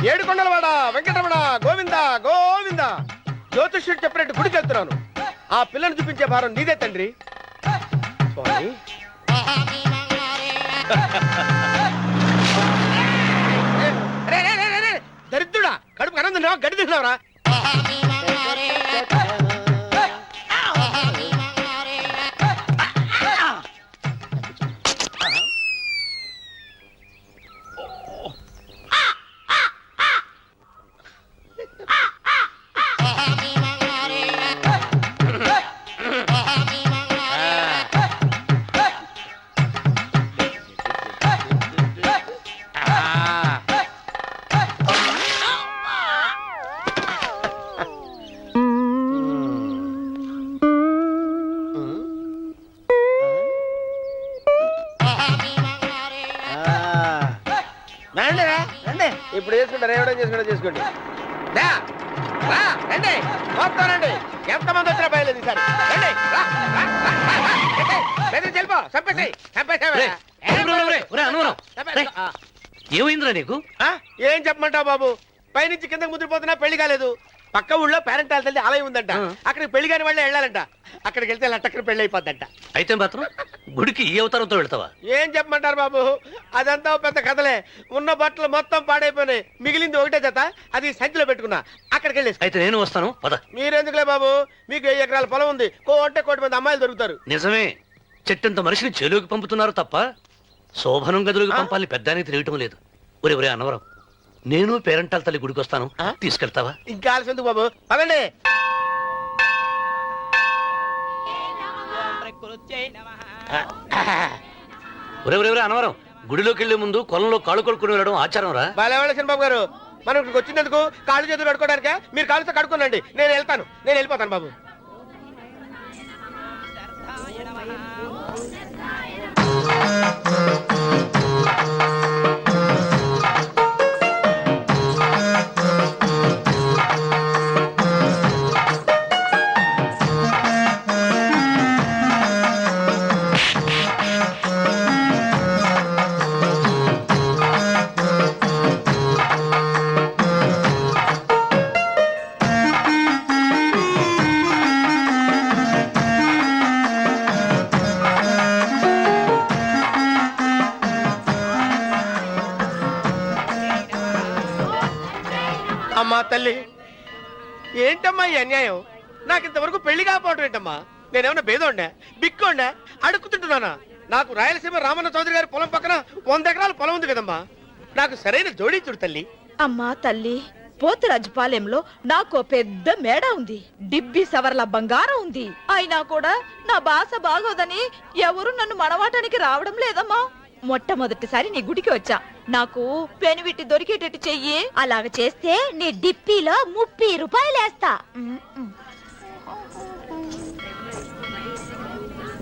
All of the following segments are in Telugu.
ఏడుకొండలవాడ వెంకటరమణ గోవింద గోవింద. జ్యోతిష్యుడు చెప్పినట్టు గుడికి వెళ్తున్నాను. ఆ పిల్లను చూపించే భారం నీదే తండ్రి. స్వామి దరిద్రుడా, కడుపు అన్నం తిన్నావా గడి తిన్నావరా? ఇప్పుడు చేసుకుంటారు, ఎవడో చేసుకుంటా చేసుకోండి. రండి మొత్తం రండి, ఎంతమంది వచ్చినా బయలేదు ఈసారి. రండి చెల్పో ఏమైందిరా నీకు? ఏం చెప్పమంటావు బాబు, పైనుంచి కిందకి ముద్రపోతున్నా పెళ్లి కాలేదు. పక్క ఊళ్ళో పేరెంట్ తల్లి ఆలయం ఉందంట, అక్కడికి పెళ్లి కాని వాళ్ళే వెళ్ళాలంట. అక్కడికి వెళ్తే లట్టక్కన పెళ్లి అయిపోద్దంట. అయితే మాత్రం గుడికి ఈ అవతారంతో వెళ్తావా? ఏం చెప్పమంటారు బాబు, అదంతా పెద్ద కథలే. ఉన్న బట్టలు మొత్తం పాడైపోయినాయి, మిగిలింది ఒకటే జత, అది సంచిలో పెట్టుకున్నా. అక్కడికి వెళ్ళేసి అయితే నేను వస్తాను పద. మీరెందుకులే బాబు, మీకు 10 ఎకరాల పొలం ఉంది, కోటి మంది అమ్మాయిలు దొరుకుతారు. నిజమే, చెట్టంత మనిషిని చేలోకి పంపుతున్నారు తప్ప శోభనం గదులకు పంపాలని పెద్దానికి తెలియటం లేదు. ఒరే అన్నవరం, నేను పేరెంటాల తల్లి గుడికి వస్తాను, తీసుకెళ్తావా? ఇంకా ఆలస్యం ఎందుకు బాబు, పదండి. ఒరే అన్నవరం, గుడిలోకి వెళ్లే ముందు కొలంలో కాళ్ళు కొడుకుని వెళ్ళడం ఆచారం రా. బాగా బాబు గారు, మనం ఇక్కడికి వచ్చినందుకు కాళ్ళు చేతులు కడుక్కోవడానికే. మీరు కాళ్ళతో కడుక్కోనండి, నేను వెళ్తాను, నేను వెళ్ళిపోతాను బాబు. అమ్మా తల్లి, ఏంటమ్మా ఈ అన్యాయం? నాకు ఇంతవరకు పెళ్లి కాకపోవడం ఏంటమ్మా? నేనేమన్నా బేదోండా, బిక్కోండా, అడుక్కుతుంటున్నానా? నాకు రాయలసీమ రామన్న చౌదరి గారి పొలం పక్కన 100 ఎకరాల పొలం ఉంది కదమ్మా. నాకు సరైన జోడీ చూడు తల్లి. అమ్మా తల్లి, పోతురాజుపాలెంలో నాకు పెద్ద మేడ ఉంది, డిబ్బి సవర్ల బంగారం ఉంది. అయినా కూడా నా భాష బాగోదని ఎవరు నన్ను మనవాటానికి రావడం లేదమ్మా. మొట్టమొదటిసారి నీ గుడికి వచ్చా, నాకు పెనువిట్టి దొరికేటట్టు చెయ్యి. అలాగ చేస్తే నీ డిప్పీలో 30 రూపాయలు వేస్తా.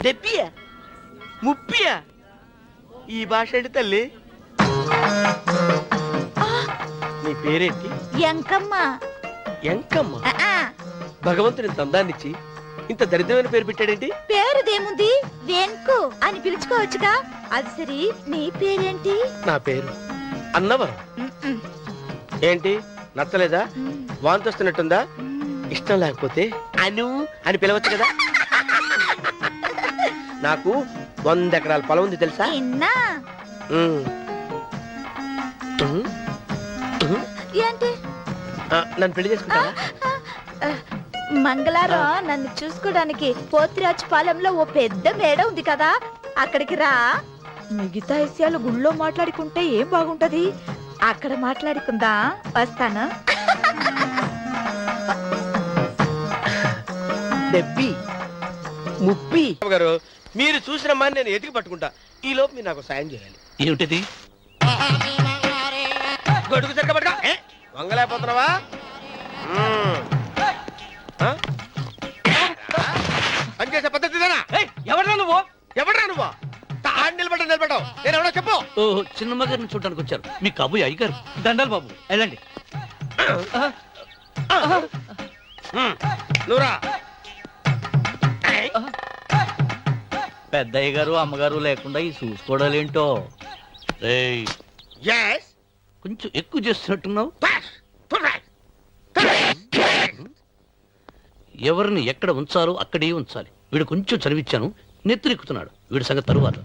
డెబ్బియా 30? ఈ భాష ఏంటి తల్లి? నీ పేరేంటి? ఎంకమ్మ. ఎంకమ్మ? భగవంతుని తందాన్నిచ్చి ఇంత దరిద్రమైన పేరు పెట్టాడేంటి? పేరుదేముంది, వెంకు అని పిలుచుకోవచ్చుగా. అది సరి, నీ పేరేంటి? నా పేరు అన్నవరం. ఏంటి నచ్చలేదా? వాంతి వస్తున్నట్టుందా? ఇష్టం లేకపోతే అను అని పిలవచ్చు కదా. నాకు 100 ఎకరాల పొలం ఉంది తెలుసా? ఏంటి? నన్ను పెళ్లి చేసుకుంటావా? మంగళారం నన్ను చూసుకోవడానికి పోతిరాజుపాలెంలో ఓ పెద్ద మేడ ఉంది కదా, అక్కడికి రా. మిగతా విషయాలు గుళ్ళో మాట్లాడుకుంటే ఏం బాగుంటది, అక్కడ మాట్లాడుకుందా. వస్తాను. డెబ్బి 30 గారు, మీరు చూసిన మాని నేను ఎతికి పట్టుకుంటా. ఈ లోపు మీరు నాకు సాయం చేయాలి. ఏమిటిది? గొడుగు సరిగ్గా పట్టుకో. వంగలేకపోతున్నావా? పనిచేసే పద్ధతిదేనా? ఎవడ్రా నువ్వు? నిలబడ్డావు, నేను ఎవడో చెప్పు. చిన్నమ్మ గారిని చూడడానికి వచ్చారు, మీ కాబోయే అయ్యగారు. దండాలు బాబు, వెళ్ళండి. నువ్వురా. పెద్దయ్య గారు అమ్మగారు లేకుండా ఈ చూసుకోవడాలేంటో. కొంచెం ఎక్కువ చేస్తున్నట్టున్నావు. ఎవరిని ఎక్కడ ఉంచాలో అక్కడే ఉంచాలి. వీడు కొంచెం చదివిచ్చాను, నెత్తిరెక్కుతున్నాడు. వీడి సంగతి తరువాత.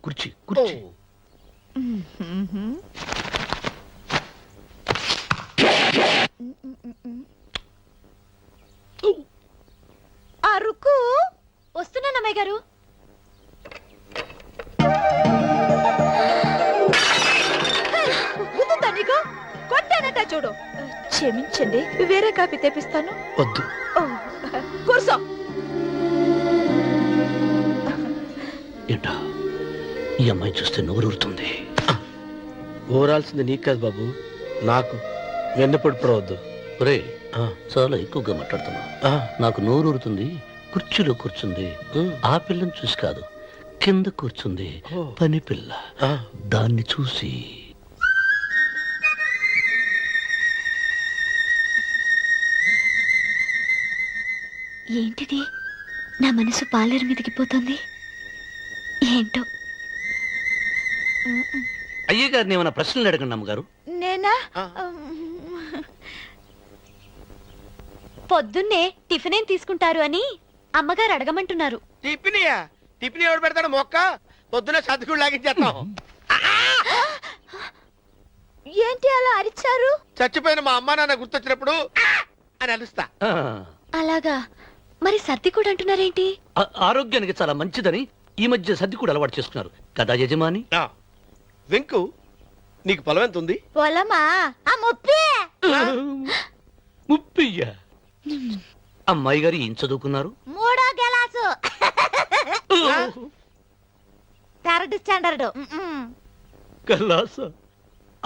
కుర్చీ కుర్చీ. అరుకు వస్తున్నాను అమ్మాయి గారు. గుద్దుందా నీకు? కొట్టానట చూడు. క్షమించండి, వేరే కాపీ తెప్పిస్తాను. వద్దు. ఓ, కూర్చో. ఏంటా ఈ అమ్మాయి చూస్తే నోరూరుతుంది. ఊరాల్సింది నీకు కాదు బాబు, నాకు. వెన్నపడి పడవద్దు. రే, చాలా ఎక్కువగా మాట్లాడుతున్నా. నాకు నోరూరుతుంది. కుర్చీలో కూర్చుంది. ఆ పిల్లని చూసి కాదు, కింద కూర్చుంది పని పిల్ల. దాన్ని చూసి ఏంటిది? నా మనసు పాలేరు మీదకి పోతుంది. ఏంటో. అయ్య గారిని ఏమైనా ప్రశ్నలు అడగండి అమ్మగారు. నేనా? పొద్దున్నే టిఫిన్ ఏం తీసుకుంటారు అని అమ్మగారు అడగమంటున్నారు. టిఫినియా? టిఫిన్ ఎవడు పెడతాడు మొక్క? పొద్దున సర్దుకుడు లాగించేస్తాం. ఏంటి అలా అరిచారు? చచ్చిపోయిన మా అమ్మ నాన్న గుర్తొచ్చినప్పుడు అని అలుస్తా. ఆ, అలాగా? మరి సర్ది కూడా అంటున్నారేంటి? ఆరోగ్యానికి చాలా మంచిదని ఈ మధ్య సర్ది కూడా అలవాటు చేసుకున్నారు కదా యజమాని. వెంకు, నీకు పొలం ఎంత ఉంది? పొలమా? ఆ ముప్పి. ముప్పయ్య. అమ్మాయి గారు ఏం చదువుకున్నారు? 3వ గెలాసు. 3rd standard. కల్లాస.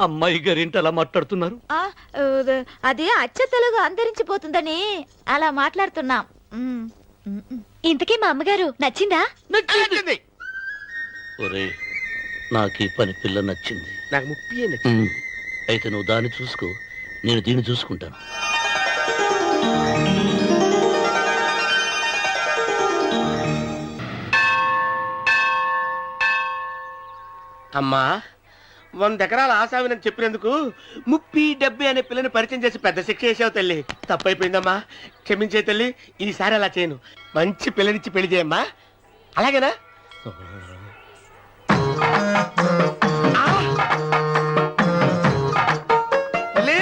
అమ్మాయి గారు ఏంటి అలా మాట్లాడుతున్నారు? అది అచ్చ తెలుగు అంతరించిపోతుందని అలా మాట్లాడుతున్నాం. ఇంతకీ మా అమ్మగారు నచ్చిందా? నచ్చింది. ఒరే, నాకు ఈ పని పిల్ల నచ్చింది. నాకు ముప్పి నచ్చింది. అయితే నువ్వు దాన్ని చూసుకో, నేను దీన్ని చూసుకుంటాను. అమ్మా, 100 ఎకరాల ఆసావినని చెప్పినందుకు 30-70 అనే పిల్లని పరిచయం చేసి పెద్ద శిక్ష చేసావు తల్లి. తప్పైపోయిందమ్మా, క్షమించే తల్లి. ఈసారి అలా చేయను. మంచి పిల్లనిచ్చి పెళ్లి చేయమ్మా. అలాగేనా? తల్లి,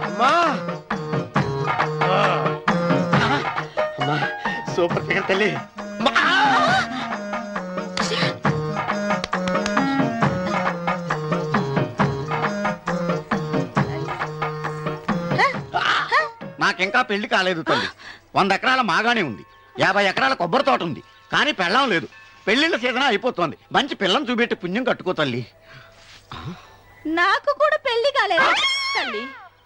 అమ్మా. అమ్మా, సూపర్ ఫిగర్ తల్లి. నాకింకా పెళ్లి కాలేదు తల్లి. 100 ఎకరాల మాగానే ఉంది, 50 ఎకరాల కొబ్బరి తోట ఉంది, కానీ పెళ్ళం లేదు. పెళ్లిళ్ళ సీజన్ అయిపోతుంది. మంచి పిల్లని చూపెట్టి పుణ్యం కట్టుకో తల్లి. నాకు కూడా పెళ్లి కాలేదు తల్లి.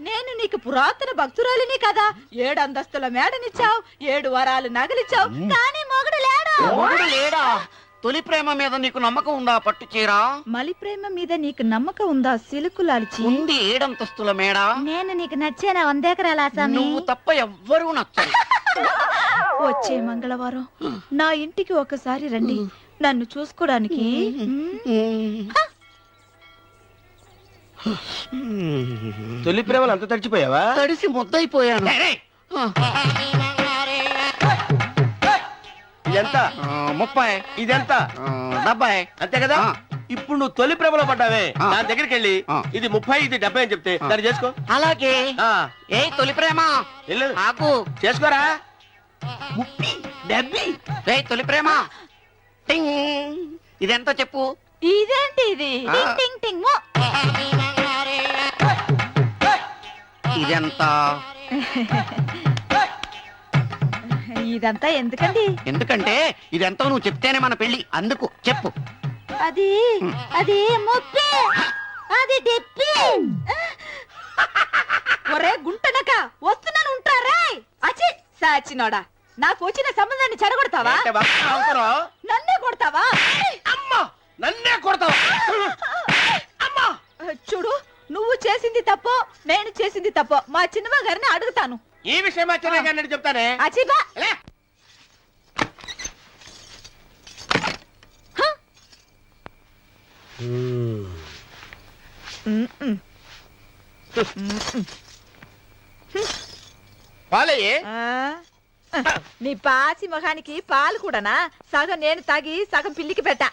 నేను నీకు పురాతన భక్తురాలిని కదా. 7 అంతస్తుల మేడనిచ్చావు, 7 వరాలు నగలిచ్చావు, కానీ మొగుడు లేడు. మొగుడు లేడా? తొలి ప్రేమ మీద నీకు నమ్మకం ఉందా? పట్టు చీరా. మలి ప్రేమ మీద నీకు నమ్మకం ఉందా? సిలుకులాల్చి ఉంది 7 అంతస్తుల మేడ. నేను నీకు నచ్చేనా? 100 ఎకరాల ఆసామి. నువ్వు తప్ప ఎవ్వరూ నచ్చరు. వచ్చే మంగళవారం నా ఇంటికి ఒకసారి రండి, నన్ను చూసుకోవడానికి. తొలి ప్రేమలు అంత తడిచిపోయావా? తడిసి ముద్దయిపోయాను. ఇదెంత? 30. ఇదెంత? 70. అంతే కదా? ఇప్పుడు నువ్వు తొలి ప్రేమలో పడ్డావే, దాని దగ్గరికి వెళ్ళి ఇది 30 ఇది 70 అని చెప్తే దాన్ని చేసుకో. అలాగే. ఆ, ఏ తొలి ప్రేమ వెళ్ళు, ఆకు చేసుకోరా. 30, 70. ఏ తొలి ప్రేమ టింగ్. ఇదెంత చెప్పు. ఇదేంటి ఇది? ఆ. టింగ్ టింగ్ టింగ్ మో. ఇదెంత? ఇదంతా ఎందుకండి? ఎందుకంటే ఇదెంతో నువ్వు చెప్తేనే మన పెళ్లి. అందుకు చెప్పు. అది అది ముప్పి అది డిప్పి ఒరే గుంటనక వస్తున్నాను ఉంటారా అచి సాచినోడా నాకు వచ్చిన సంబంధాన్ని చెడగొడతావా ఏంటే బాబు అవసరం? నన్నే కొడతావా అమ్మా నన్నే కొడతావా అమ్మా చూడు నువ్వు చేసింది తప్పో నేను చేసింది తప్పో మా చిన్నమ్మ గారిని అడుగుతాను ఈ విషయం వచ్చినా కానీ చెప్తానే అచిబా లే. పాలయ్యే నీ పాసి మొహానికి పాలు కూడానా సగం నేను తాగి సగం పిల్లికి పెట్టా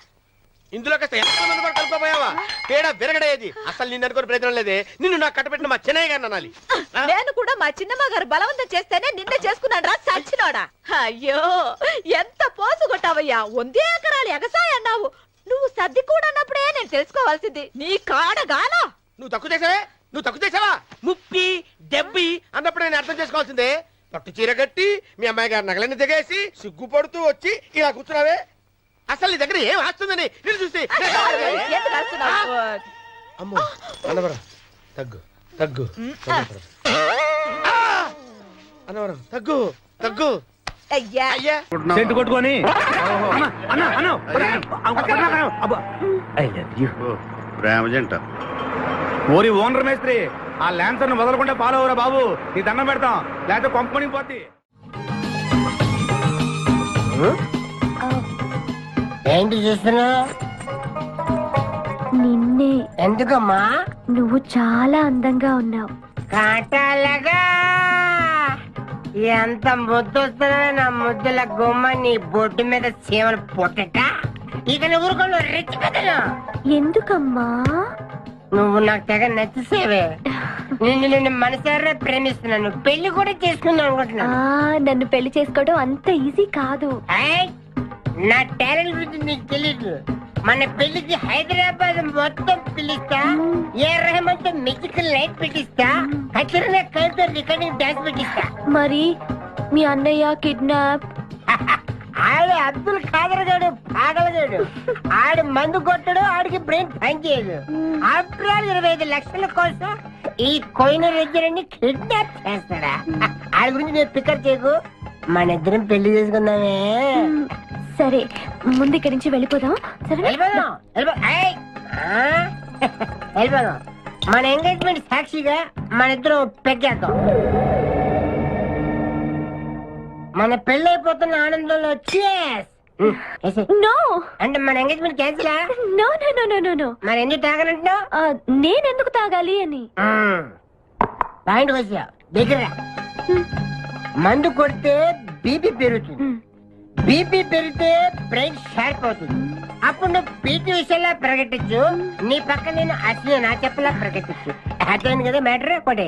ఇందులో కాస్త ఎంతమంది కూడా కలుపుకోపోయావా పేడ విరగడేది అసలు నిన్ను అనుకుని ప్రయత్నం లేదే నిన్ను నాకు కట్టబెట్టిన మా చెన్నయ్య గారిని అనాలి నేను కూడా మా చిన్నమ్మ గారు బలవంతం చేస్తేనే నిన్నే చేసుకున్నాడు రా సచ్చినోడా అయ్యో ఎంత పోసు కొట్టావయ్యా 100 ఎకరాలు ఎగసాయ అన్నావు నువ్వు సర్ది కూడా అన్నప్పుడే నేను తెలుసుకోవాల్సింది నీ కాడగానా నువ్వు తక్కువ చేసావా ముప్పి డెబ్బి అన్నప్పుడు నేను అర్థం చేసుకోవాల్సిందే పట్టు చీర కట్టి మీ అమ్మాయి గారు నగలన్నీ దిగేసి సిగ్గుపడుతూ వచ్చి ఇలా కూర్చున్నావే అసలు నీ దగ్గర ఏం వస్తుందని నేను చూస్తే ఎందుకు రాస్తున్నావు? అమ్మో అన్నవరం తగ్గు తగ్గు అన్నవరం తగ్గు తగ్గు అయ్యా అయ్యా సెంటు కొట్టుకొని ప్రేమ జంట ఓరి ఓనర్ మేస్త్రి ఆ ల్యాన్సర్ ను వదలకుండా ఫాలో అవరా బాబు నీ దండం పెడతాం లేకపోతే పంపుకొని పోతే ఏంటి చూస్తున్నా నిన్నే ఎందుకమ్మా నువ్వు చాలా అందంగా ఉన్నావు కాటాలగా ఎంత ముద్దు వస్తున్నా నా ముద్దుల గుమ్మ నీ బొడ్డు మీద చీమలు పొట్టట ఇక నువ్వు ఊరుకోను రెచ్చి పెద్దను ఎందుకమ్మా నువ్వు నాకు తెగ నచ్చేసేవే నిన్ను మనసారా ప్రేమిస్తున్నాను పెళ్లి కూడా చేసుకుందాం అనుకుంటున్నా నన్ను పెళ్లి చేసుకోవడం అంత ఈజీ కాదు ఏయ్, నా టాలెంట్ గురించి నీకు తెలీదు మన పెళ్లికి హైదరాబాద్ మొత్తం పిలుస్తా ఏ రెహమాన్ తో మ్యూజికల్ నైట్ పెట్టిస్తా ఖచ్చితంగా కలితో రికార్డింగ్ డాన్స్ పెట్టిస్తా మరి మీ అన్నయ్య కిడ్నాప్ ఆడు అబ్దుల్ ఖాదర్ గాడు పాగలగాడు ఆడు మందు కొట్టడు ఆడికి బ్రెయిన్ పని చేయదు ఆఫ్టర్ ఆల్ 25 లక్షల కోసం ఈ కోయిన రెడ్డిని కిడ్నాప్ చేస్తాడా ఆడి గురించి నేను పికప్ చేయకు మన ఇద్దరం పెళ్లి చేసుకుందామే సరే ముందు ఇక్కడి నుంచి వెళ్ళిపోదాం సరే వెళ్ళిపోదాం ఏయ్! ఆ? వెళ్ళిపోదాం మన ఎంగేజ్మెంట్ సాక్షిగా మన ఇద్దరం పెగ్గేద్దాం మన పెళ్లి అయిపోతున్న ఆనందంలో cheers! నో అంటే మన engagement cancel no no no no no no మరి ఎందుకు తాగనంటున్నావు నేనెందుకు తాగాలి అని పాయింట్ వచ్చా దగ్గర మందు కొడితే బీపీ పెరుగుతుంది బీపీ పెరిగితే బ్రెయిన్ షార్ప్ అవుతుంది అప్పుడు నువ్వు పీటీ విషయంలో ప్రకటించు నీ పక్క నేను అసలు నా చెప్పలా ప్రకటించు అర్థమైంది కదా మ్యాటర్ ఒకటే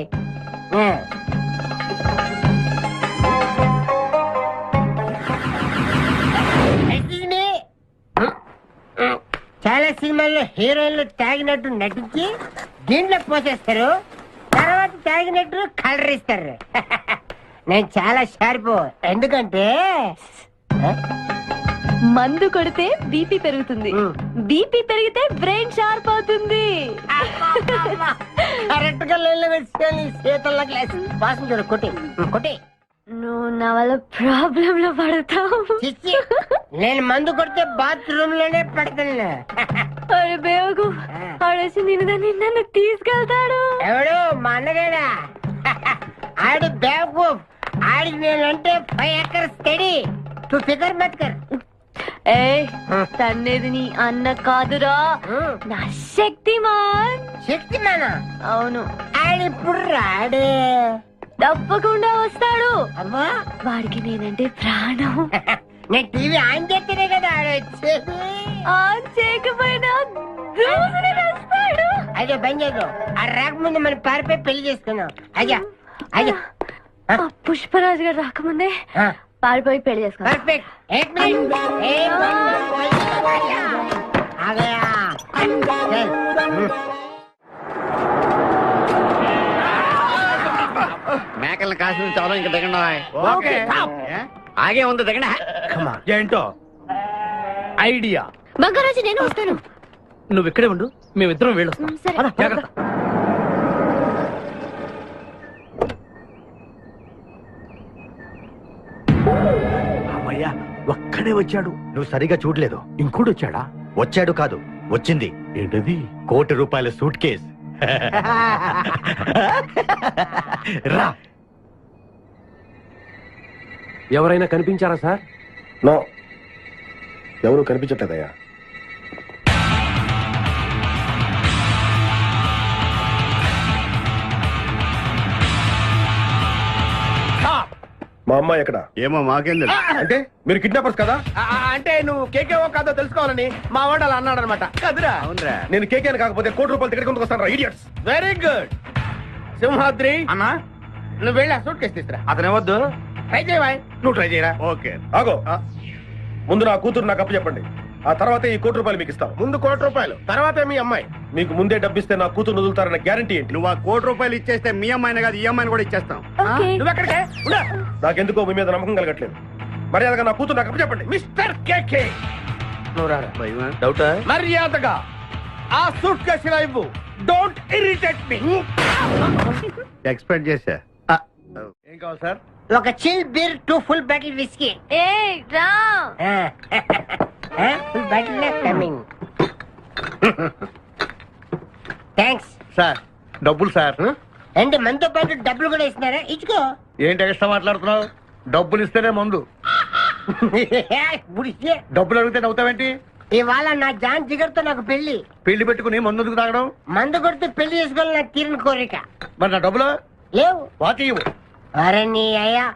చాలా సినిమాల్లో హీరోయిన్లు తాగినట్టు నటించి దీంట్లో పోసేస్తారు తర్వాత తాగినట్టు కలర్ ఇస్తారు నేను చాలా షార్ప్ ఎందుకంటే మందు కొడితే బీపీ పెరుగుతుంది బీపీ పెరిగితే బ్రెయిన్ షార్ప్ అవుతుంది కరెక్ట్ గా లైన్లో వేసుకొని చేతుల్లో గ్లాస్ వాసన చూడు కొట్టి కొట్టి నువ్వు నా వల్ల ప్రాబ్లం లో పడతావు చిచ్చి నేను మందు కొడితే బాత్రూమ్ లోనే పడతాను అరే బేవకు ఆడేసి నిన్ను నన్ను తీసుకెళ్తాడు ఎవడు మా అన్నగాడా ఆడు బేవకూఫ్ ఆడికి నేనంటే 5 acres స్టడీ తు ఫికర్ మత్ కర్ ఏ తన్నేది నీ అన్న కాదురా నా శక్తిమాన్ శక్తిమానా అవును ఆడిప్పుడు రాడే తప్పకుండా వస్తాడు అమ్మా వాడికి నేనంటే ప్రాణం నేను టీవీ ఆన్ చేస్తేనే కదా ఆడు వచ్చేది ఆన్ చేయకపోయినా దూసుని వస్తాడు అదే బంద్ చేద్దు ఆ రాకముందు మనం పారిపోయి పెళ్లి చేసుకున్నాం అయ్యా అయ్యా పుష్పరాజు గారు రాకముందే పారిపోయి పెళ్లి చేసుకున్నాం పర్ఫెక్ట్ एक मिनट आ गया మేకల్ని కాసిన చాలా ఇంకా దిగండి ఓకే ఆగే ఉంది దిగండి ఏంటో ఐడియా బంగారాజు నేను వస్తాను. నువ్వు ఇక్కడే ఉండు, మేమిద్దరం వెళ్ళొస్తాం. సరే. పద, జాగ్రత్త. అమ్మయ్యా, ఒక్కడే వచ్చాడు. నువ్వు సరిగా చూడలేదు. ఇంకోటి వచ్చాడా? వచ్చాడు కాదు, వచ్చింది. ఏంటది? ₹1,00,00,000 సూట్ కేస్. రా. ఎవరైనా కనిపించారా సార్? నో, ఎవరు కనిపించట్లేదయ్యా. మా అమ్మాయి ఎక్కడ? ఏమో మాకేం తెలుసు. అంటే మీరు కిడ్నాపర్స్ కదా? అంటే నువ్వు కేకేవో కాదో తెలుసుకోవాలని మా వాడు అలా అన్నాడు అనమాట కదురా. అవునరా? నేను కేకేని కాకపోతే ₹1,00,00,000 టికెట్ కొందుకు వస్తాను రా, ఇడియట్స్. వెరీ గుడ్ సింహాద్రి, అన్నా నువ్వు వెళ్ళి ఆ సూట్ కేసు తీసుకురా. అతనే వద్దు. ట్రై చేయవా? నువ్వు ట్రై చేయరా. ఓకే. ఆగో, ముందు నా కూతురు నాకు అప్పు చెప్పండి. ఆ తర్వాత ఈ ₹1,00,00,000 మీకు ఇస్తాను. ముందు ₹1,00,00,000, తర్వాత మీ అమ్మాయి. మీకు ముందే డబ్బిస్తే నా కూతురు వదులుతారన్న గ్యారంటీ ఏంటి? నువ్వు ఆ ₹1,00,00,000 ఇచ్చేస్తే మీ అమ్మాయిని కాదు, ఈ అమ్మాయిని కూడా ఇచ్చేస్తాం. ఓకే. నువ్వు ఎక్కడికే ఉండు. నాకెందుకో మీ మీద నమ్మకం కలగట్లేదు. మర్యాదగా నా కూతురు నాకు అప్పు చెప్పండి. మిస్టర్ కేకే, నువ్వు రారా. భయమా? డౌటా? మర్యాదగా ఆ సూట్ కేసు ఇలా ఇవ్వు. Don't irritate me. ఎక్స్పెక్ట్ చేశా. ఏం కావాలి సార్? ఒక chill beer 2 full bottle whisky. ఏ రా. Full bottle coming. Thanks. Sir డబ్బులు సార్. అంటే మనతో పాటు డబ్బులు కూడా ఇస్తున్నారా? ఇచ్చుకో. ఏంటి ఎక్స్ట్రా మాట్లాడుతున్నావు? డబ్బులు ఇస్తేనే మందు. బుడిసే. డబ్బులు అడిగితే నవ్వుతావేంటి? ఇవాళ నా జాన్ జిగర్తో నాకు పెళ్లి. పెళ్లి పెట్టుకుని మందు ఎందుకు తాగడం? మందు కొడితే పెళ్లి చేసుకోవాలి నాకు తీరిన కోరిక. మరి నా డబ్బులు లేవు. వాకి ఇవ్వు. అరే నీ అయ్యా,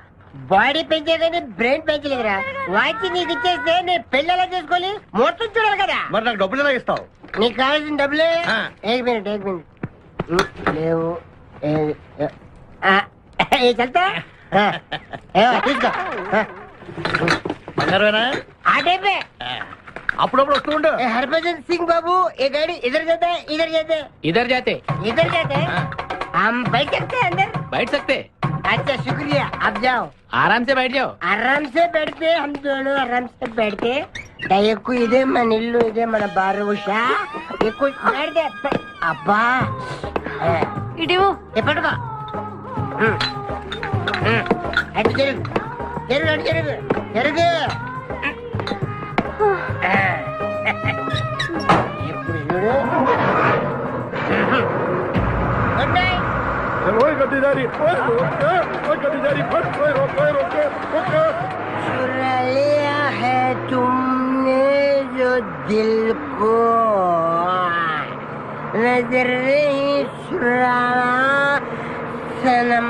బాడీ పెంచేదని బ్రెయిన్ పెంచలేదురా. వాచి నీకు ఇచ్చేస్తే నేను పెళ్లి ఎలా చేసుకోవాలి? మొత్తం చూడాలి కదా. మరి నాకు డబ్బులు ఎలా ఇస్తావు? నీకు కావాల్సిన డబ్బులే. ఆ. ఏక్ మినిట్ లేవు. చల్తా తీసుకో. బంగారమేనా? ఆ టైపే. అప్పుడప్పుడు వస్తూ ఉండు. हरभजन सिंह बाबू, ये गाड़ी इधर जाता है, इधर जाते हैं, ఇద్దరు జాతే इधर जाते हैं. हम बैठ सकते हैं अंदर? బయట సక్తే अच्छा शुक्रिया, आप जाओ. ఆరామ్ సే బయట జాओ. आराम से बैठते, हम दोनों आराम से बैठते. దయకు ఇదే మన ఇల్లు, ఇదే మన బారు ఉషా. ఎక్కువ बैठते. అబ్బా ఇడివో. ఎప్పటికో అటు జరుగు జరుగు అటు జరుగు జరుగు. ఇప్పుడు చూడు. Good night. ఓయ్ గడ్డిదారి, ఓయ్ గడ్డిదారి, चुरा लिया है तुमने जो दिल को, नजर नहीं चुराना सनम.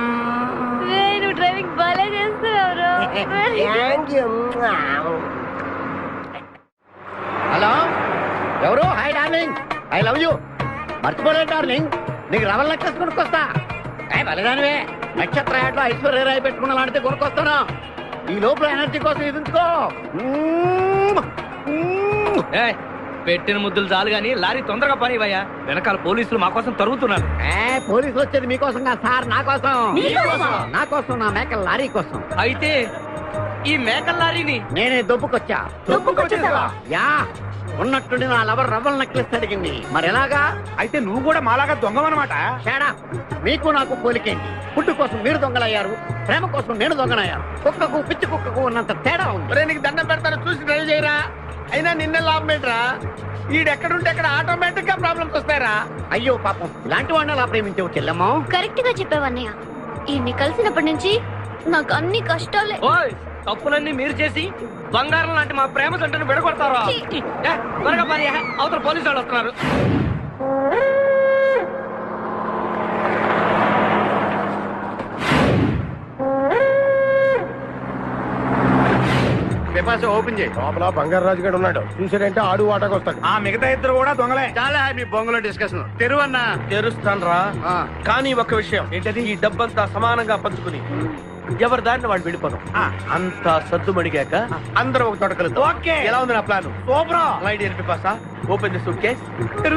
నువ్వు డ్రైవింగ్ బాగా చేస్తున్నావు. Thank you. హలో, ఎవరు? Hi darling, I love you. మర్చిపోలేదు డార్లింగ్, నీకు రవల్ నెక్లెస్ కొనుక్కొస్తా. బలిదానివే, నక్షత్ర యాడ్లో ఐశ్వర్య రాయ్ పెట్టుకున్న లాంటిది కొనుక్కొస్తాను. ఈ లోపల ఎనర్జీ కోసం ఎదుర్కో. పెట్టిన ముద్దులు చాలు గాని లారీ తొందరగా పని ఇవ్వయ్యా. వెనకాల పోలీసులు మా కోసం తరుగుతున్నారు. పోలీసులు వచ్చేది మీకోసం కాదు సార్, నా కోసం. నా కోసం, నా మేకల లారీ కోసం. అయితే ఈ మేకల లారీని నేనే దొబ్బుకొచ్చా. దొబ్బుకొచ్చేసావా? యా, ఉన్నట్టుండి నా లవర్ రవ్వల్ నెక్లెస్ అడిగింది. మరి ఎలాగా? అయితే నువ్వు కూడా మాలాగా దొంగవన్నమాట. తేడా మీకు నాకు పోలికేంటి? ఫుడ్ కోసం మీరు దొంగలయ్యారు, ప్రేమ కోసం నేను దొంగనయ్యాను. కుక్కకు పిచ్చి కుక్కకు ఉన్నంత తేడా ఉంది. ఒరే, నీకు దండం పెడతాను, చూసి డ్రైవ్ చేయరా. అయినా నిన్న లాభం ఏంట్రా? ఈడెక్కడుంటే అక్కడ ఆటోమేటిక్ గా ప్రాబ్లమ్స్ వస్తాయరా. అయ్యో పాపం, ఇలాంటి వాడిని అలా ప్రేమించవు చెల్లెమ్మా. కరెక్ట్ గా చెప్పావన్నయ్య. ఈయన్ని కలిసినప్పటి నుంచి నాకు అన్ని కష్టాలే. ఓయ్, తప్పులన్నీ మీరు చేసి బంగారం లాంటి మా ప్రేమ జంటను విడగొడతారా? త్వరగా పని, అవతల పోలీసు వాళ్ళు వస్తున్నారు. పేపర్స్ ఓపెన్ చేయి. లోపల బంగారు రాజు గారు ఉన్నాడు, చూసాడంటే ఆడు వాటాకు వస్తాడు. ఆ మిగతా ఇద్దరు కూడా దొంగలే. చాలా మీ బొంగులో డిస్కషన్. తెరువన్నా. తెరుస్తాను రా, ఆ. కానీ ఒక విషయం ఏంటది? ఈ డబ్బంతా సమానంగా పంచుకుని ఎవరి దారిని వాడు వెళ్ళిపోదాం. అంతా సద్దు మడిగాక అందరం ఒక తోట కలుద్దాం. ఓకే. ఎలా ఉంది నా plan? Super. My dear పిపాసా, open the suit case. తెరు.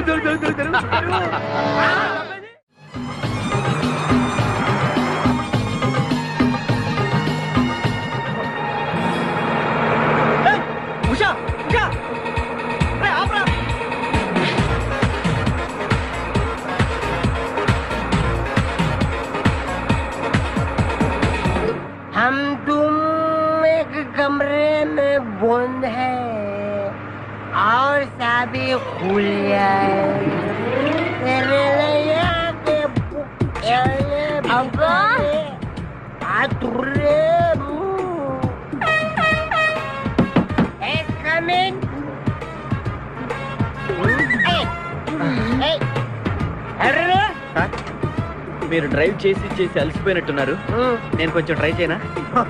ఉషా, ఉషా, రే भी खुल जाए तेरे लिए के अब्बा। आतुरे come in. Hey. Hey. మీరు డ్రైవ్ చేసి చేసి అలసిపోయినట్టున్నారు నేను కొంచెం ట్రై చేయనా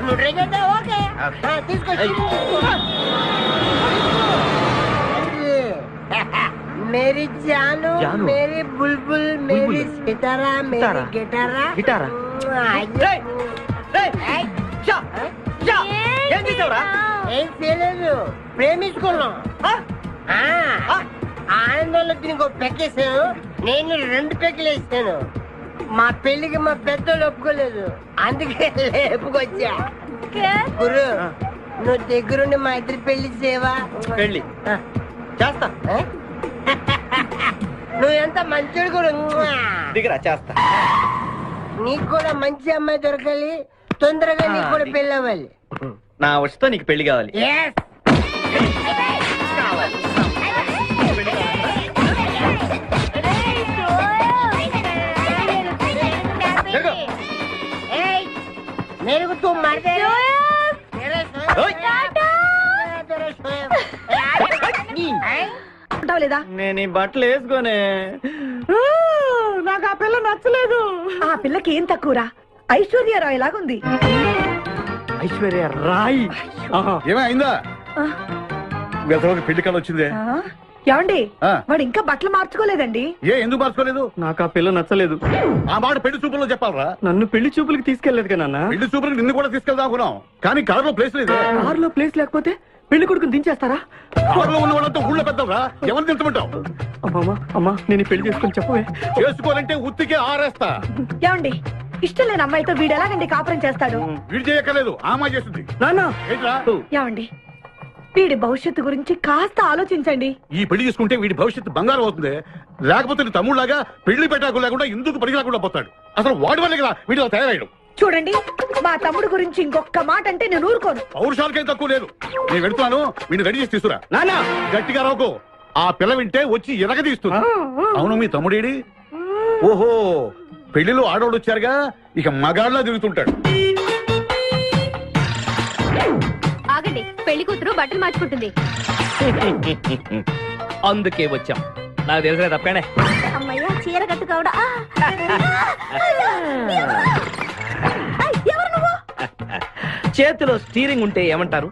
నువ్వు డ్రైవ్ చేద్దా ఓకే తీసుకొచ్చి मेरी जानू जानू। मेरी बुलबुल मेरी सितारा मेरी गिटारा గిటారా ఏం చేసావురా ఏం చేయలేదు ప్రేమించుకున్నాం ఆనందంలో దీనికి పెక్కేసాను నేను 2 పెక్కలు వేసాను మా పెళ్లికి మా పెద్దలు ఒప్పుకోలేదు అందుకే లేపుకొచ్చా గురు నువ్వు దగ్గరుండి మా ఇద్దరు పెళ్లి చేయవా పెళ్ళి చేస్తా నువ్వు ఎంత మంచోడు కూడా దిగరా చేస్తా నీకు కూడా మంచి అమ్మాయి దొరకాలి తొందరగా నీకు కూడా పెళ్ళి అవ్వాలి నా వచ్చతో నీకు పెళ్లి కావాలి मेरे को तू मार दे ఉంటావు లేదా? నేను ఈ బట్టలు వేసుకోనే నాకు ఆ పిల్ల నచ్చలేదు ఆ పిల్లకి ఏం తక్కువరా? ఐశ్వర్యరాయ్ లాగుంది. ఐశ్వర్య రాయ్ ఏమైందా వెతలోకి పెళ్లి కాలు వచ్చిందే ఏమండి ఆ. వాడు ఇంకా బట్టలు మార్చుకోలేదండి. ఎందుకు మార్చుకోలేదు? నాకు ఆ పిల్ల నచ్చలేదు. ఆ మాట పెళ్లి చూపుల్లో చెప్పాలరా. నన్ను పెళ్లి చూపులకి తీసుకెళ్లేదు కదా నాన్న. పెళ్లి చూపులకు నిన్ను కూడా తీసుకెళ్దాం అనుకున్నాం కానీ కారులో ప్లేస్ లేదు. కారులో ప్లేస్ లేకపోతే పెళ్లి కొడుకుని దించేస్తారా? కారులో ఉన్న వాళ్ళంతా ఊళ్ళో పెద్దవరా, ఎవరు దించమంటావు? అమ్మా నేను ఈ పెళ్లి చేసుకుని చెప్పవే. చేసుకోవాలంటే ఉత్తికే ఆరేస్తా. ఏమండి ఇష్టం లేని అమ్మాయితో వీడు ఎలాగండి కాపురం చేస్తాడు? వీడు చేయక్కర్లేదు, ఆ అమ్మాయి చేస్తుంది. నాన్న ఏంట్రా? ఏమండి వీడి భవిష్యత్తు గురించి కాస్త ఆలోచించండి. ఈ పెళ్లి చేసుకుంటే వీడి భవిష్యత్తు బంగారం అవుతుంది. లేకపోతే నీ తమ్ముళ్లాగా పెళ్లి పెట్టాకు లేకుండా ఎందుకు పనికి రాకుండా పోతాడు. అసలు వాడి వల్లే కదా వీడిలో తయారయ్యాడు. చూడండి మా తమ్ముడు గురించి ఇంకొక మాట అంటే నేను ఊరుకోను. పౌరుషాలకేం తక్కువ లేదు. నేను వెళ్తున్నాను, వీడిని రెడీ చేసి తీసుకురా. నాన్న గట్టిగా రావుకో, ఆ పిల్ల వింటే వచ్చి ఎరగదీస్తుంది. అవును మీ తమ్ముడేడి? ఓహో పెళ్లిలో ఆడవాళ్ళు వచ్చారుగా, ఇక మగాళ్ళ తిరుగుతుంటాడు. ఆగండి, పెళ్లి కూతురు బట్టలు మార్చుకుంటుంది. అందుకే వచ్చాం. నాకు తెలిసిన తప్పేనే. అమ్మయ్య చీర కట్టుకోవడా? ఎవరు నువ్వు? చేతిలో స్టీరింగ్ ఉంటే ఏమంటారు?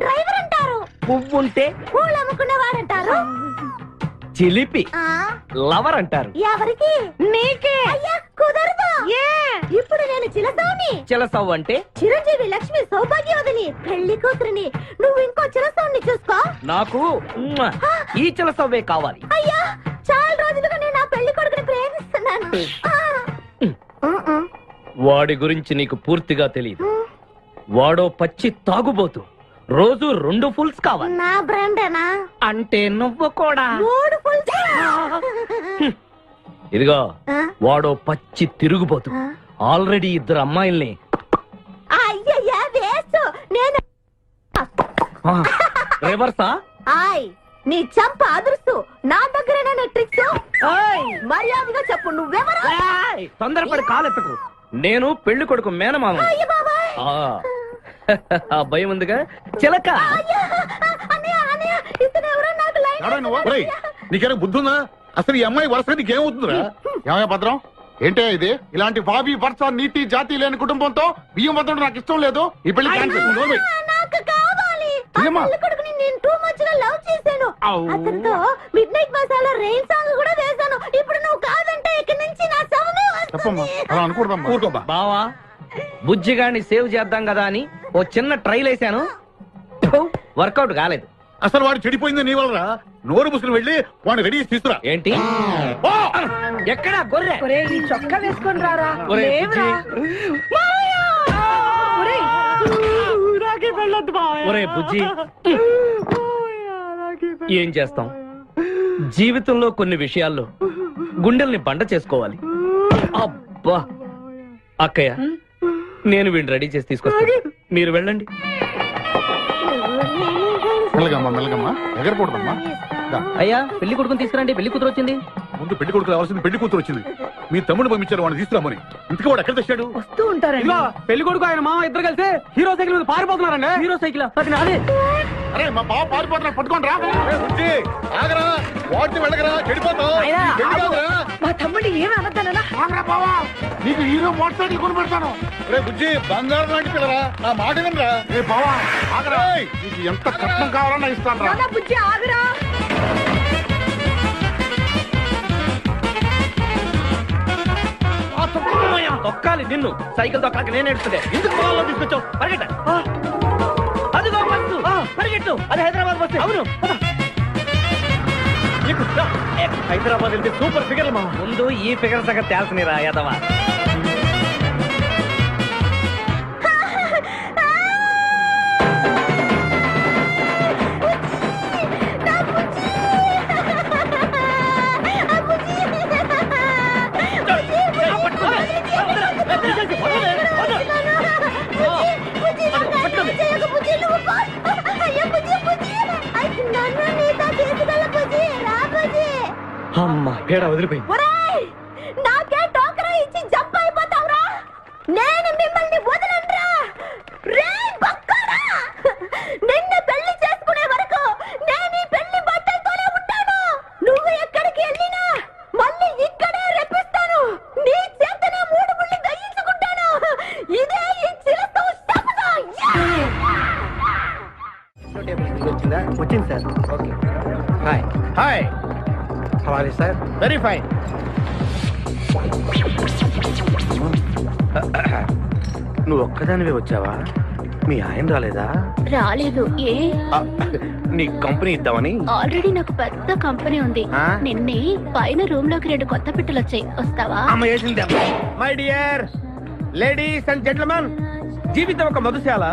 డ్రైవర్ అంటారు. పువ్వు ఉంటే పూలు అమ్ముకునేవాడంటారు. చిలిపి లవర్ అంటారు. ఎవరికి? నీకే. అయ్యా కుదరదు. ఇప్పుడు నేను చిలసౌని. చిలసవ్వు అంటే చిరంజీవి లక్ష్మి సౌభాగ్యవతిని పెళ్లి కూతురిని. నువ్వు ఇంకో చిలసౌని చూసుకో. నాకు ఈ చిలసవ్వే కావాలి. అయ్యా చాలా రోజులుగా నేను నా పెళ్లి కొడుకుని ప్రేమిస్తున్నాను. వాడి గురించి నీకు పూర్తిగా తెలియదు. వాడో పచ్చి తాగుబోతు. రోజు 2 ఫుల్స్ కావాలి. నా బ్రాండేనా? అంటే నువ్వు కూడా 3 ఫుల్స్. ఇదిగో వాడో పచ్చి తిరుగుబోతు. ఆల్రెడీ 2 అమ్మాయిల్ని. అయ్యయ్యా వేస్ట్. నేను రివర్సా? ఆయ్ నీ చంప అదురుస్తూ నా దగ్గరేనా ట్రిక్స్? మర్యాదగా చెప్పు నువ్వెవరు? తొందరపడి కాలెత్తకు. నేను పెళ్లి కొడుకు మేనమామ. ఆ భయం ఉందిగా చిలక. నీకేనా బుద్ధుందా? అసలు ఈ అమ్మాయి వరుస నీకేమవుతుందిరా? ఏమయ్య భద్రం, ఏంటే ఇది? ఇలాంటి బాబీ వరుస నీతి జాతి లేని కుటుంబంతో బియ్యం భద్రం నాకు ఇష్టం లేదు. ఈ పెళ్లి క్యాన్సిల్. నాకు కావాలి. ఆ పెళ్లి కొడుకుని నేను టూ మచ్ గా లవ్ చేశాను. అతనితో mid night masala rain song కూడా వేశాను. ఇప్పుడు నువ్వు కాదంటే ఇక్కడి నుంచి నా శవమే వస్తుంది. అలా అనుకూడదమ్మా. ఊరుకోమ్మా. బావా బుజ్జిగాన్ని సేవ్ చేద్దాం కదా అని ఓ చిన్న ట్రైల్ వేసాను. వర్కౌట్ కాలేదు. అసలు వాడు చెడిపోయింది నీ వల్ల. నోరు ముసుకుని వెళ్ళి వాడిని రెడీ చేసి తీసుకురా. ఏంటి ఎక్కడ గొర్రె? ఒరేయ్, నీ చొక్కా వేసుకొని రారా. ఒరేయ్, లేవురా. ఒరేయ్, ఒరే బుజ్జి, ఏం చేస్తాం? జీవితంలో కొన్ని విషయాల్లో గుండెల్ని బండ చేసుకోవాలి. అబ్బా అక్కయ్య, నేను వీడిని రెడీ చేసి తీసుకొస్తాను. మీరు వెళ్ళండి. మెల్లగమ్మా మెల్లగమ్మా, ఎగరకూడదమ్మా. అయ్యా పెళ్లి కొడుకుని తీసుకురండి, పెళ్లి కూతురు వచ్చింది. ముందు పెళ్లి కొడుకు రావాల్సింది, పెళ్లి కూతురు వచ్చింది. మీ తమ్ముడు పంపించారు వాడిని తీసుకురామని. ఇంతకీ వాడు ఎక్కడ తెచ్చాడు? వస్తూ ఉంటారండి. పెళ్లి కొడుకు ఆయన మామ ఇద్దరు కలిసి హీరో సైకిల్ మీద పారిపోతున్నారండి. హీరో సైకిల్ అది నాదే. అరే మా బావ పారిపోతున్నా, పట్టుకోండి రా. ఆగరా, వాటిని వెళ్ళగరా, చెడిపోతావు. మా తమ్ముడిని ఏమి అనద్దనా? ఆగరా బావా, నీకు హీరో మోటార్ సైకిల్ కొని పెడతాను. రే బుజ్జి, బంగారం లాంటి పిల్లరా, నా మాట వినరా. రే బావా ఆగరా, నీకు ఎంత కట్నం కావాలన్నా ఇస్తాను రా. బుజ్జి ఆగురా. తొక్కాలి నిన్ను, సైకిల్ తొక్కాలి నేను ఎడుతుండే. ఎందుకు పొలంలో తీసుకొచ్చావు? పరిగెట్ట. అదిగో బస్సు, పరిగెట్టు. అది హైదరాబాద్ బస్సు. అవును, హైదరాబాద్ వెళ్తే సూపర్ ఫిగర్ మా. ముందు ఈ ఫిగర్ సగం తేల్చనిరా యాదవా. అమ్మా పేడ వదిలిపోయింది. నాకే టోకరా ఇచ్చి జంప్ అయిపోతావురా. నేను మిమ్మల్ని వదలనురా. రే బక్కరా, నిన్ను పెళ్లి చేసుకునే వరకు నేను ఈ పెళ్లి బట్టలతోనే ఉంటాను. నువ్వు ఎక్కడికి వెళ్ళినా మళ్ళీ ఇక్కడే రెప్పిస్తాను. నీ చేతనే 3 ముళ్ళు దయించుకుంటాను. ఇదే ఈ చిలతో శపథం. వచ్చింది sir. Okay, hi hi, how are you sir? Very fine. నువ్వు ఒక్కదానివే వచ్చావా? మీ ఆయన రాలేదా? రాలేదు. ఏ? నీ కంపెనీ ఇద్దామని. ఆల్రెడీ నాకు పెద్ద కంపెనీ ఉంది. నిన్నే పైన రూమ్ లోకి 2 కొత్త పిట్టలు వచ్చాయి, వస్తావా? My dear ladies and gentlemen, జీవితం ఒక మధుశాల,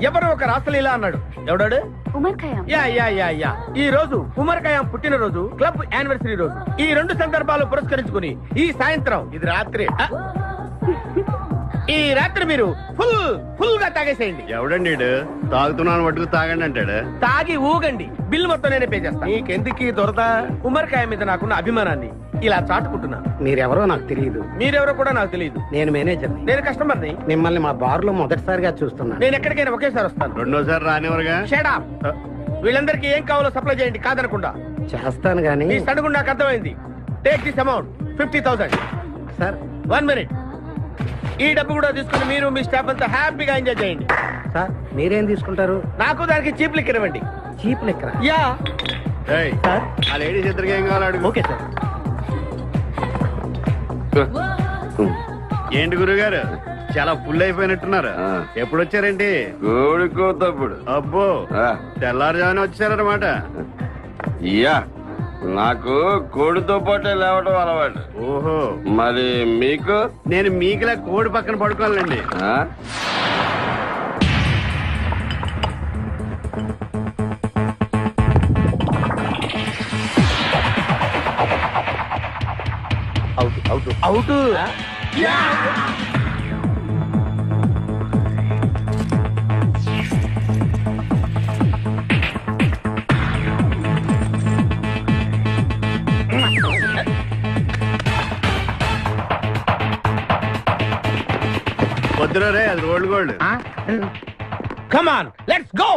ఎవరు ఒక రాసలీల అన్నాడు. ఎవడాడు? Omar Khayyam. Yeah yeah yeah yeah. ఈ రోజు ఉమర్ ఖయాం పుట్టినరోజు, క్లబ్ యానివర్సరీ రోజు. ఈ 2 సందర్భాలు పురస్కరించుకుని ఈ సాయంత్రం, ఇది రాత్రి, ఈ రాత్రి మీరు ఫుల్ గా తాగేసేయండి. ఎవడండి తాగుతున్నాను మటుకు తాగండి అంటాడు. తాగి ఊగండి, బిల్ మొత్తం నేనే పే చేస్తాను. నీకెందుకు దొరద? ఉమర్ ఖయాం మీద నాకున్న అభిమానాన్ని ఇలా చాటుకుంటున్నాను. మీరెవరో నాకు తెలియదు. మీరెవరో కూడా నాకు తెలియదు. నేను మేనేజర్. నేను కస్టమర్ని. మిమ్మల్ని మా బార్ లో మొదటిసారిగా చూస్తున్నాను. నేను ఎక్కడికైనా ఒకేసారి వస్తాను. రెండోసారి రానివరుగా. Shut up. వీళ్ళందరికీ ఏం కావాలో సప్లై చేయండి, కాదనకుండా. చేస్తాను గానీ మీ సడుగు నాకు అర్థమైంది. Take this amount 50,000. Sir 1 minute. ఈ డబ్బు కూడా తీసుకుని మీరు మీ స్టాఫ్ అంతా హ్యాపీగా ఎంజాయ్ చేయండి. సార్ మీరేం తీసుకుంటారు? నాకు దానికి చీప్ లిక్కర్ ఇవ్వండి. చీప్ లెక్కరా? యా. ఏయ్, ఆ లేడీస్ ఇద్దరికి ఏం కావాలి అడుగు. Okay sir. ఏంటి గురుగారు, చాలా ఫుల్ అయిపోయినట్టున్నారు. ఎప్పుడు వచ్చారేంటి? కోడికోతప్పుడు. అబ్బో, తెల్లారుజామున వచ్చారన్నమాట. ఇయ్యా, నాకు కోడితో పాటే లేవటం అలవాటు. ఓహో, మరి మీకు? నేను మీకులా కోడి పక్కన పడుకోవాలండి. ఆ? అవుట్. వద్దురా రే, అది rolled gold. Come on, let's go.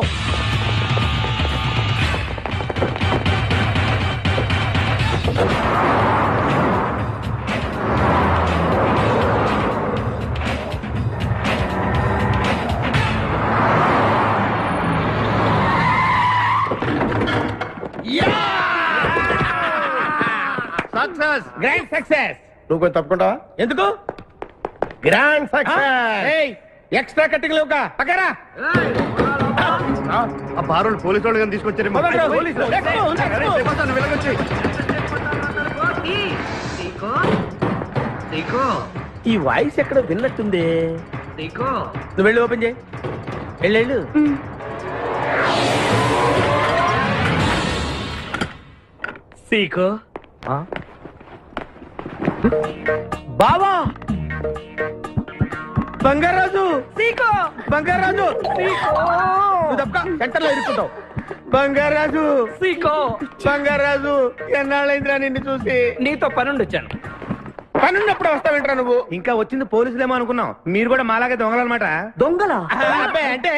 Success, grand success. నువ్వు కొంచెం తప్పుకుంటావా? ఎందుకు? Grand success. ఎక్స్ట్రా కట్టింగ్ లేవుగా పక్కరా. ఆ బారోళ్ళు పోలీసు వాళ్ళు కానీ తీసుకొచ్చారేమో. ఈ వాయిస్ ఎక్కడ విన్నట్టుంది. నువ్వు వెళ్ళి ఓపెన్ చేయి. వెళ్ళు. సీకో బావా, బంగారాజు. సీకో బంగారాజు. నువ్వు తప్పక సెంటర్ లో ఇరుక్కుంటావు. బంగారాజు సీకో బంగారాజు ఎన్నాళ్ళైందిరా నిన్ను చూసి. నీతో పనుండి వచ్చాను. పనున్నప్పుడు వస్తావేంట్రా నువ్వు? ఇంకా వచ్చింది పోలీసులేమో అనుకున్నాం, మీరు కూడా మాలాగే దొంగలన్నమాట. దొంగలా? అబ్బాయి అంటే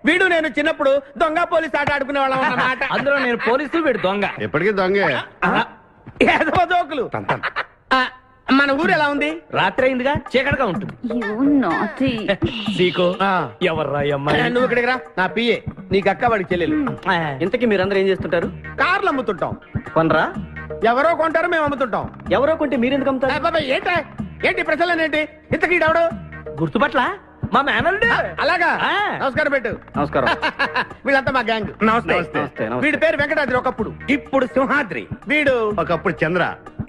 వీడు నేను చిన్నప్పుడు దొంగ పోలీస్ ఆట ఆడుకునే వాళ్ళం అన్నమాట. అందులో నేను పోలీసు, వీడు దొంగ. ఎప్పటికీ దొంగే. ఏదో జోకులు. ఆ, మన ఊరు ఎలా ఉంది? రాత్రి అయిందిగా, చీకటిగా ఉంటుంది. సీకో ఎవర్రా ఈ అమ్మాయి? నువ్వు ఇక్కడికి రా, నా పిఏ. నీకు అక్క వాడికి చెల్లెలు. ఇంతకీ మీరందరూ ఏం చేస్తుంటారు? కార్లు అమ్ముతుంటాం. కొనరా? ఎవరో కొంటారు, మేము అమ్ముతుంటాం. ఎవరో కొంటే మీరెందుకు అమ్ముతారు? బాబా ఏంటి ఏంటి ప్రశ్నలేంటి? ఇంతకీ ఎవడు? గుర్తుపట్ల మా మేనల్లుడు. అలాగా? ఆ. నమస్కారం పెట్టు. నమస్కారం. వీళ్ళంతా మా గ్యాంగ్. నమస్తే. వీడి పేరు వెంకటాద్రి ఒకప్పుడు. ఇప్పుడు సింహాద్రి. వీడు ఒకప్పుడు చంద్ర,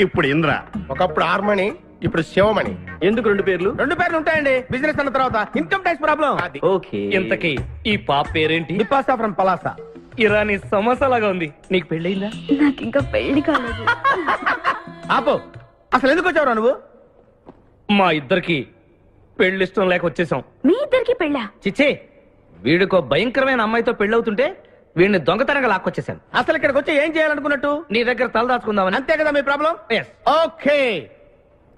ఇప్పుడు ఇంద్ర. ఒకప్పుడు ఆర్మణి, ఇప్పుడు శివమణి. ఎందుకు రెండు పేర్లు? రెండు పేర్లు ఉంటాయండి. బిజినెస్ అన్న తర్వాత ఇన్కమ్ ట్యాక్స్ ప్రాబ్లం. ఓకే. ఇంతకీ ఈ పాప పేరేంటి? బిపాసా ఫ్రమ్ పలాసా. ఇరానీ సమోసా లాగా ఉంది. నీకు పెళ్ళయిందా? నాకు ఇంకా పెళ్లి కాలేదు. ఆపో, అసలు ఎందుకు వచ్చావురా నువ్వు? మా ఇద్దరికి పెళ్లి ఇష్టం లేక వచ్చేసాం. మీ ఇద్దరికి పెళ్ళా? చిచ్చే, వీడికో భయంకరమైన అమ్మాయితో పెళ్ళవుతుంటే వీడిని దొంగతనంగా లాక్కొచ్చేసాను. అసలు ఇక్కడికి వచ్చి ఏం చేయాలనుకున్నట్టు? నీ దగ్గర తలదాచుకుందామని. అంతే కదా మీ ప్రాబ్లం? Yes. ఓకే.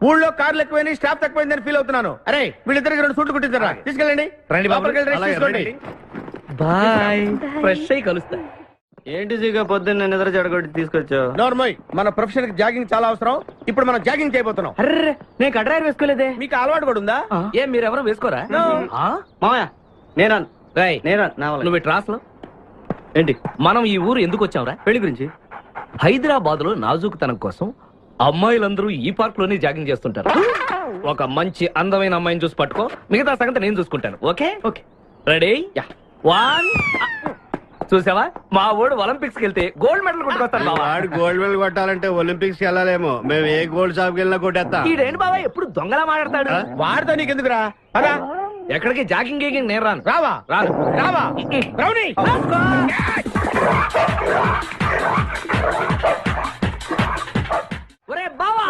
ఊళ్ళో కార్లు ఎక్కువైంది, స్టాఫ్ తక్కువైందని ఫీల్ అవుతున్నాను. అరే వీళ్ళిద్దరికి 2 సూట్లు కుట్టించారా? తీసుకెళ్ళండి. రండి బాబు. లోపలికి వెళ్ళి rest అలాగే తీసుకోండి. రండి. బాయ్. ఫ్రెష్ అయ్యి కలుస్తా. ఏంటి సీగా పొద్దున్న నిద్ర చెడగొట్టి తీసుకొచ్చావు? నోర్మోయ్, మన ప్రొఫెషన్ కి జాగింగ్ చాలా అవసరం. ఇప్పుడు మనం జాగింగ్ చేయబోతున్నాం. అర్రే, నేను కడ్రాయర్ వేసుకోలేదే. మీకు అలవాటు కూడా ఉందా? ఏం మీరెవరూ వేసుకోరా? No. ఆ? మామయ్య నేనా రేయ్, నేనా నా వల్ల. నువ్వు ట్రాస్ లో ఏంటి? మనం ఈ ఊరు ఎందుకు వచ్చావురా? పెళ్లి గురించి. హైదరాబాద్ లో నాజూకుతనం కోసం అమ్మాయిలందరూ ఈ పార్క్ లోనే జాగింగ్ చేస్తుంటారు. ఒక మంచి అందమైన అమ్మాయిని చూసి పట్టుకో, మిగతా సంగతి నేను చూసుకుంటాను. Okay okay. రెడీ? 1. చూసావా, మా ఊడు ఒలింపిక్స్ కి వెళ్తే గోల్డ్ మెడల్ కొట్టుకొస్తాను బావా. వాడు గోల్డ్ మెడల్ కొట్టాలంటే ఒలింపిక్స్ కి వెళ్ళాలేమో. మేము ఏ గోల్డ్ షాప్ కి వెళ్ళినా కొట్టేస్తాం. ఈడేంటి బావా ఎప్పుడు దొంగలా మాట్లాడతాడు? వాడితో నీకెందుకురా? అదా ఎక్కడికి జాగింగ్ గీగింగ్ నేను రాను. రావా? రాను. రావా? రౌడీ! ఒరే బావా,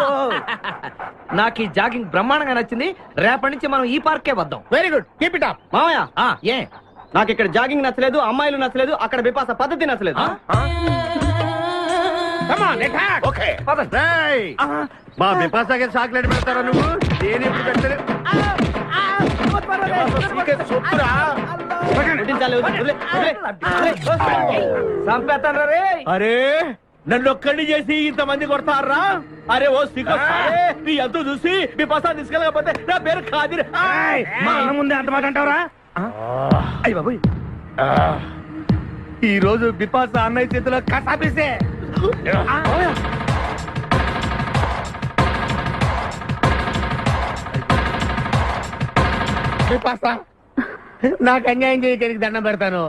నాకు ఈ జాగింగ్ బ్రహ్మాండంగా నచ్చింది. రేపటి నుంచి మనం ఈ పార్కే వద్దాం. Very good, keep it up. మామయ్య ఏ నాకు ఇక్కడ జాగింగ్ నచ్చలేదు, అమ్మాయిలు నచ్చలేదు, అక్కడ బిపాస పద్ధతి నచ్చలేదు. Come on, attack. ఓకే. రేయ్, మా బిపాసాకి చాక్లెట్ పెడతారా నువ్వు? నేను ఎప్పుడు పెట్టలేదు. చంపేస్తాను రే. అరే నన్ను ఒక్కడిని చేసి ఇంతమంది కొడతారా? అరే ఓ సిగ్గు, నీ ఎంతో చూసి మీ పసా తీసుకెళ్ళకపోతే నా పేరు ఖాదిర్. మా అన్న ముందే అంత మాట అంటావరా? అయ్య బాబోయ్, ఈ రోజు బిపాసా అన్నయ్య చేతిలో కసాపిస్తే. బిపాసా, నాకు అన్యాయం చేయడానికి దండం పెడతాను.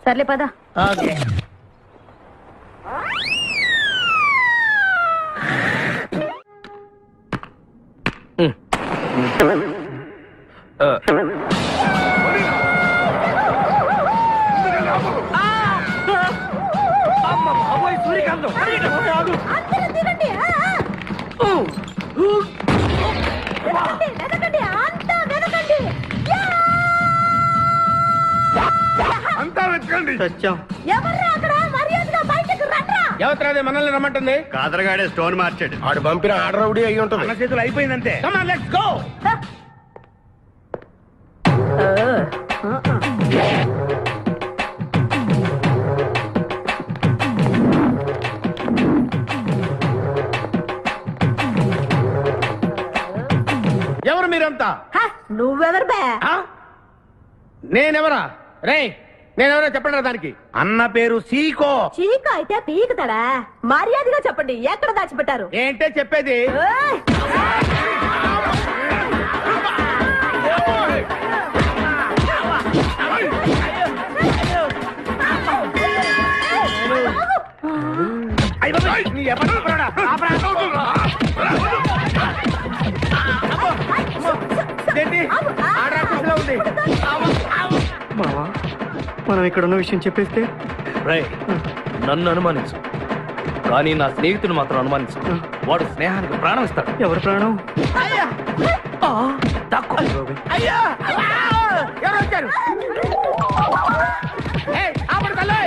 సర్లే పద. ఓకే. అమ్మ బాబోయ్, సూర్యకాంతం. అందరూ దిగండి. వెదకండి, అంతా వెదకండి. అంతా వెతకండి. ఎవర్రా అక్కడ? మర్యాదగా బయటకు రండ్రా. ఎవరిది మనల్ని రమ్మంటుంది? కాదరగాడే స్టోన్ మార్చాడు. ఆడు పంపిన ఆర్డర్ రౌడీ అయి ఉంటుంది. అన్న చేతులు అయిపోయిందంతే. Come on, let's go. ఎవరు మీరంతా? నువ్వెవరు బే? నేనెవరా? రే నేనెవరో చెప్పండి దానికి. అన్న పేరు సీకో. చీక అయితే పీకుతాడా? మర్యాదగా చెప్పండి, ఎక్కడ దాచిపెట్టారు? ఏంటే చెప్పేది? ఏయ్! అయ్య బాబోయ్, నీ ఎవరు చెప్పరాడా? ఆపరా. ఏంటి? ఆడరాక్షసులా ఉంది. మావా మనం ఇక్కడ ఉన్న విషయం చెప్పేస్తే రేయ్, నన్ను అనుమానించు, కానీ నా స్నేహితుడు మాత్రం అనుమానించు. వాడు స్నేహానికి ప్రాణం ఇస్తాడు. ఎవరి ప్రాణం? తక్కువ. అయ్యా! ఎవరు వచ్చారు? ఏయ్, ఆపండి తల్లి!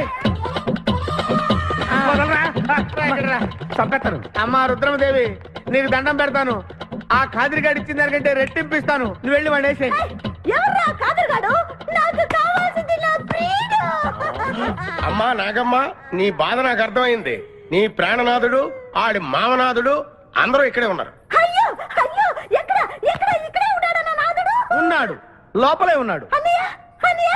చంపేస్తాను. అమ్మా రుద్రమదేవి, నీకు దండం పెడతాను. ఆ ఖాదిరిగాడు ఇచ్చిన దానికంటే రెట్టింపిస్తాను. నువ్వు వెళ్ళి వాడు వేసేయి. ఎవర్రా కాదరుగాడు? నాకు కావాల్సింది నా ఫ్రీడమ్. అమ్మా నాగమ్మ, నీ బాధ నాకు అర్థమైంది. నీ ప్రాణనాథుడు, ఆడి మామనాథుడు అందరూ ఇక్కడే ఉన్నారు. అయ్యో అయ్యో, ఎక్కడ ఎక్కడ ఇక్కడే ఉన్నాడు నా నాదుడు? ఉన్నాడు, లోపలే ఉన్నాడు. అన్నయ్య అన్నయ్య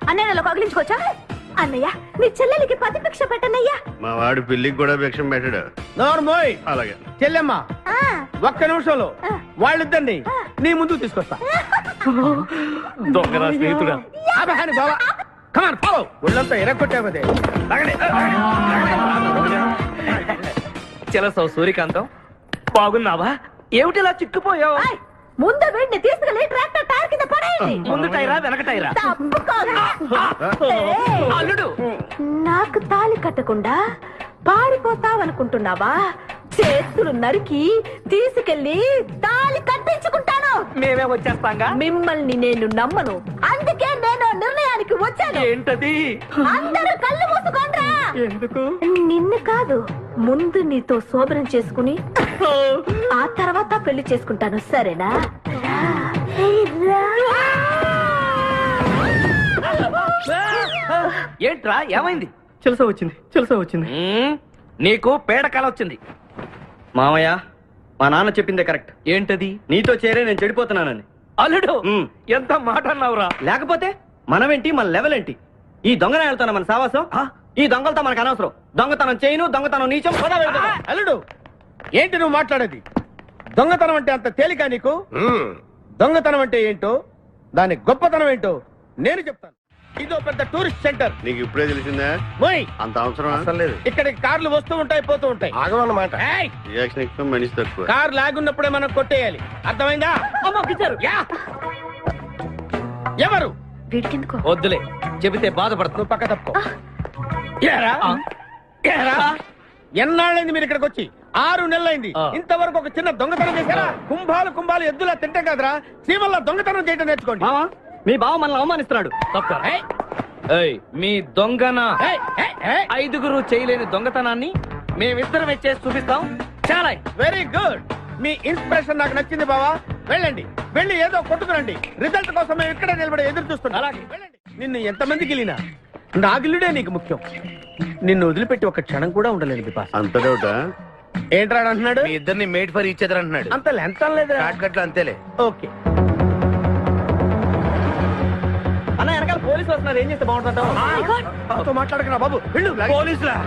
అన్నయ్యలో కగిలించుకోవచ్చా? అన్నయ్య, నీ చెల్లెలికి పతి భిక్ష పెట్టనయ్యా. మా వాడు పెళ్లికి కూడా భిక్షం పెట్టాడు. నోర్మోయ్. అలాగే చెల్లెమ్మ, ఒక్క నిమిషంలో వాళ్ళిద్దరిని నీ ముందుకు తీసుకొస్తా. దొంగరా స్నేహితుడా. ఆపహాని బావా. Come on, follow. ఒళ్ళంతా ఎరగొట్టామదే. చెలసావు సూర్యకాంతం, బాగున్నావా? ఏమిటిలా చిక్కుపోయావు? ముందు వీడిని తీసుకెళ్ళి ట్రాక్టర్ టైర్ కింద పడేయండి. ముందు టైరా వెనక టైరా? అల్లుడు, నాకు తాళి కట్టకుండా పారిపోతావనుకుంటున్నావా? చేతులు నరికి తీసుకెళ్లి తాళి కట్టించుకుంటాను. మేమే వచ్చేస్తాంగా. మిమ్మల్ని నేను నమ్మను, అందుకే నేను నిర్ణయానికి వచ్చాను. ఏంటది? అందరూ కళ్ళు మూసుకోండ్రా. ఎందుకు? నిన్ను కాదు, ముందు నీతో శోభనం చేసుకుని ఆ తర్వాత పెళ్లి చేసుకుంటాను, సరేనా? ఏంట్రా, ఏమైంది? చెలసా వచ్చింది. నీకు పేడకాల వచ్చింది. మామయ్య, మా నాన్న చెప్పిందే కరెక్ట్. ఏంటది? నీతో చేరే నేను చెడిపోతున్నానని. అల్లుడు, ఎంత మాట అన్నావురా? లేకపోతే మనమేంటి, మన లెవెల్ ఏంటి? ఈ దొంగనాయాలతో మన సావాసం, ఈ దొంగలతో మనకు అనవసరం. దొంగతనం చేయను, దొంగతనం నీచం. అల్లుడు, ఏంటి నువ్వు మాట్లాడేది? దొంగతనం అంటే అంత తేలిక నీకు? దొంగతనం అంటే ఏంటో, దాని గొప్పతనం ఏంటో నేను చెప్తాను. ఇదో పెద్ద టూరిస్ట్ సెంటర్. నీకు ఇప్పుడే తెలిసిందా? అంత అవసరం అసలు లేదు. ఇక్కడికి కార్లు వస్తూ ఉంటాయి, పోతూ ఉంటాయి. ఆగమన్నమాట. రియాక్షన్ ఎక్కువ, మనిషి తక్కువ. కార్ లాగున్నప్పుడే మనం కొట్టేయాలి, అర్థమైందా? ఎవరు? వద్దులే, చెబితే బాధపడుతుంది. పక్క తప్పుకో. ఎన్నాళ్ళైంది మీరు ఇక్కడికి వచ్చి? 6 నెలలైంది. ఇంతవరకు ఒక చిన్న దొంగతనం చేశారా? కుంభాలు ఎద్దులా తింటాం కదరా, సీమల్లా దొంగతనం చేయడం నేర్చుకోండి. మీ బావ మనల్ని అవమానిస్తున్నాడు. మీ దొంగన 5గురు చేయలేని దొంగతనాన్ని మేమిద్దరం చేసి చూపిస్తాం. చాలా వెరీ గుడ్. మీ ఇన్స్పిరేషన్ నాకు నచ్చింది బావా. వెళ్ళండి, వెళ్ళి ఏదో కొట్టుకురండి. రిజల్ట్ కోసం మేము ఇక్కడే నిలబడి ఎదురు చూస్తున్నాం. అలాగే వెళ్ళండి. నిన్ను ఎంతమంది గిలినా నా గిల్లుడే నీకు ముఖ్యం. నిన్ను వదిలిపెట్టి ఒక క్షణం కూడా ఉండలేదు బిపాస్. అంత డౌటా? ఏంట్రా అంటున్నాడు? మీ ఇద్దరిని మేడ్ ఫర్ ఈచ్ అదర్ అంటున్నాడు. అంత లెంత్ లేదు. షార్ట్కట్లు అంతేలే. ఓకే. అన్న, వెనకాల పోలీసులు వస్తున్నారు, ఏం చేస్తే బాగుంటుందో. మాట్లాడకరా బాబు, వెళ్ళు. పోలీసులా?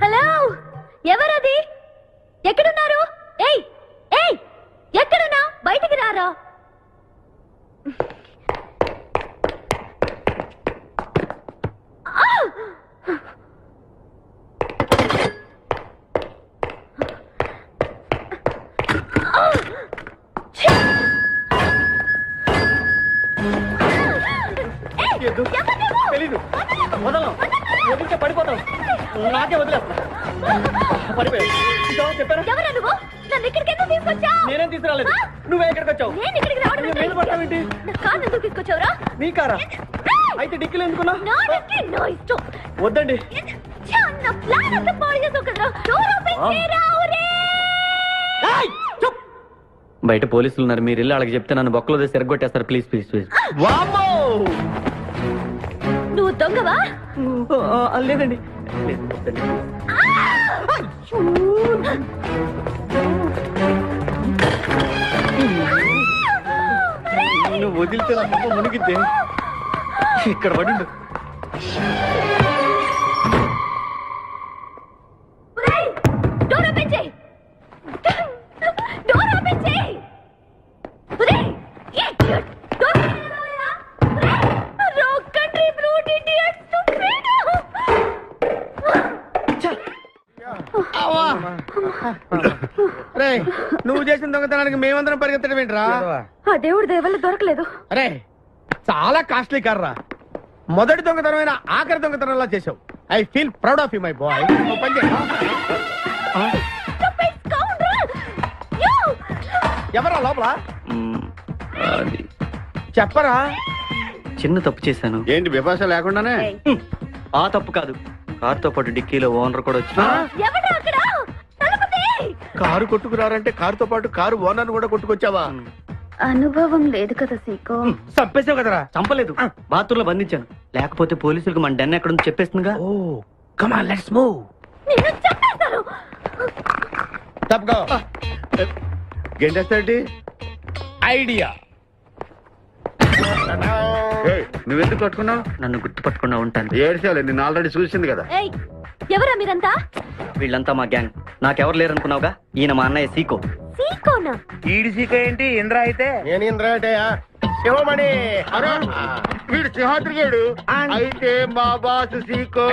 హలో, ఎవరది? ఎక్కడున్నారు? ఏయ్ ఏయ్, ఎక్కడున్నా? బయటికి రారా. తెలీదు. వదిలితే పడిపోతావు. నాకే వదిలేస్తా. పడిపోయావు. చెప్పారా? ఎవరా నువ్వు? నన్ను ఇక్కడికి ఎందుకు తీసుకొచ్చావు? నేనేం తీసుకురాలేదు. నువ్వే ఇక్కడికి వచ్చావు. నేను ఇక్కడికి రావడం మీద పడతావేంటి? కారు ఎందుకు తీసుకొచ్చావురా? నీ కారా? అయితే డిక్కీలు ఎందుకున్నా? నా డిక్కీ నా ఇష్టం. వద్దండి. నా ప్లాన్ అంతా పాడు చేసావు కదరా. డోర్ ఓపెన్ చేయరా. బయట పోలీసులు ఉన్నారు, మీరు వెళ్ళి వాళ్ళకి చెప్తే నన్ను బొక్కలో తీసి ఎరగొట్టేస్తారు. Please please please. నువ్వు దొంగవా? లేదండి. నువ్వు వదిలితే నా మొక్క మునిగిద్దే. ఇక్కడ పడిండు. డోర్ ఓపెన్ చేయి. డోర్ ఓపెన్ చేయి. ఒరేయ్, idiot. Door wrong country brute idiot stupid. రేయ్, నువ్వు చేసిన దొంగతనానికి మేమందరం పరిగెత్తడం ఏంట్రా? ఆ దేవుడి దయ వల్ల దొరకలేదు. అరే చాలా కాస్ట్లీ కార్రా. మొదటి దొంగతనమైన ఆఖరి దొంగతనంలా చేసావు. I feel proud of you my boy. ఎవరా లోపల? చెప్పరా. చిన్న తప్పు చేశాను. ఏంటి విభాష లేకుండానే? ఆ తప్పు కాదు, కారుతో పాటు డిక్కీలో ఓనర్ కూడా వచ్చి ఎవడా అక్కడ? తలుపు తీయ్. కారు కొట్టుకురారంటే కారుతో పాటు కారు ఓనర్ కూడా కొట్టుకొచ్చావా? అనుభవం లేదు కదా సీకో. చంపేసావు కదరా. చంపలేదు, బాత్రూంలో బంధించాను. లేకపోతే పోలీసులకు మన డెన్ ఎక్కడుందో చెప్పేస్తుందిగా. Oh come on let's move. నిన్ను చంపేస్తారు. తప్పుకో. గెంటేస్తాడు ఐడియా. నువ్వెందుకు కొట్టుకున్నావు? నన్ను గుర్తుపట్టకుండా ఉంటాను. ఏడ్చాలి, నిన్ను ఆల్రెడీ చూసింది కదా. ఏయ్, ఎవరా మీరంతా? వీళ్ళంతా మా గ్యాంగ్. నాకెవరు లేరనుకున్నావుగా, ఈయన మా అన్నయ్య సీకో. సీకోనా? ఈడి సీకో ఏంటి? ఇంద్ర అయితే నేను ఇంద్ర అంటే శివమణి. వీడు సింహాద్రిగాడు అయితే మా బాసు సీకో.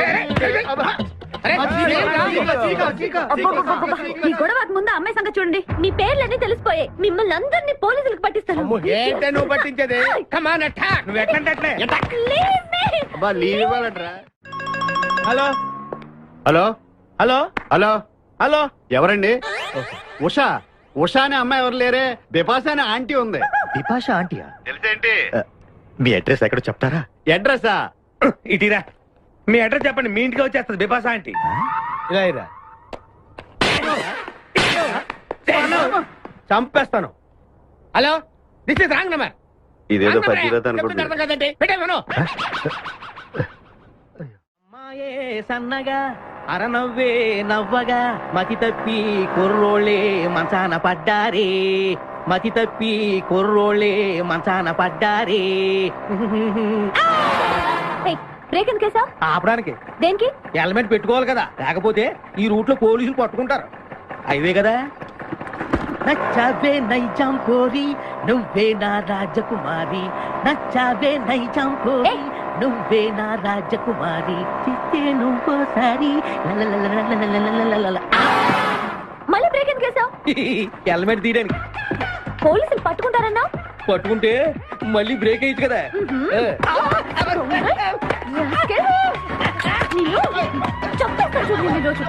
ఈ గొడవకు ముందు అమ్మాయి సంగతి చూడండి. మీ పేర్లన్నీ తెలిసిపోయాయి. మిమ్మల్ని అందరినీ పోలీసులకు పట్టిస్తాను. ఏంటే నువ్వు పట్టించేది? Come on attack. నువ్వు ఎట్లంటే Leave me. లీవ్ ఇవ్వాలంటరా. Hello hello hello hello hello. ఎవరండి? ఉషా. ఉషా అనే అమ్మాయి ఎవరు లేరే, బిపాస అనే ఆంటీ ఉంది. బిపాష ఆంటీయా? తెలుసేంటి? మీ అడ్రస్ ఎక్కడో చెప్తారా? అడ్రసా? ఇటీరా, మీ అడ్రస్ చెప్పండి, మీ ఇంటికి వచ్చేస్తుంది బిపాస ఆంటీ. ఇలా ఇరా. చంపేస్తాను. Hello, this is wrong number. ఇదేదో పచ్చిరత అనుకుంటున్నా. అమ్మాయే సన్నగా అరనవ్వే నవ్వగా మతి తప్పి కుర్రోళ్ళే మంచాన పడ్డారే. మతి తప్పి కుర్రోళ్ళే మంచాన పడ్డారే. బ్రేక్ ఎందుకు వేసావ్? ఆపడానికి. దేనికి? హెల్మెట్ పెట్టుకోవాలి కదా, లేకపోతే ఈ రూట్ లో పోలీసులు పట్టుకుంటారు. హైవే కదా. నచ్చావే నైజాం కోరి నువ్వే నా రాజకుమారి. నచ్చావే నైజాం కోరి నువ్వే నా రాజకుమారి. చిత్తే నువ్వోసారి. మళ్ళీ బ్రేక్ ఎందుకు వేసావ్? హెల్మెట్ తీయడానికి. పోలీసులు పట్టుకుంటారన్నా? పట్టుకుంటే మళ్ళీ బ్రేక్ అయ్యింది కదా. చంపేస్తాను చూడు ఈ రోజు.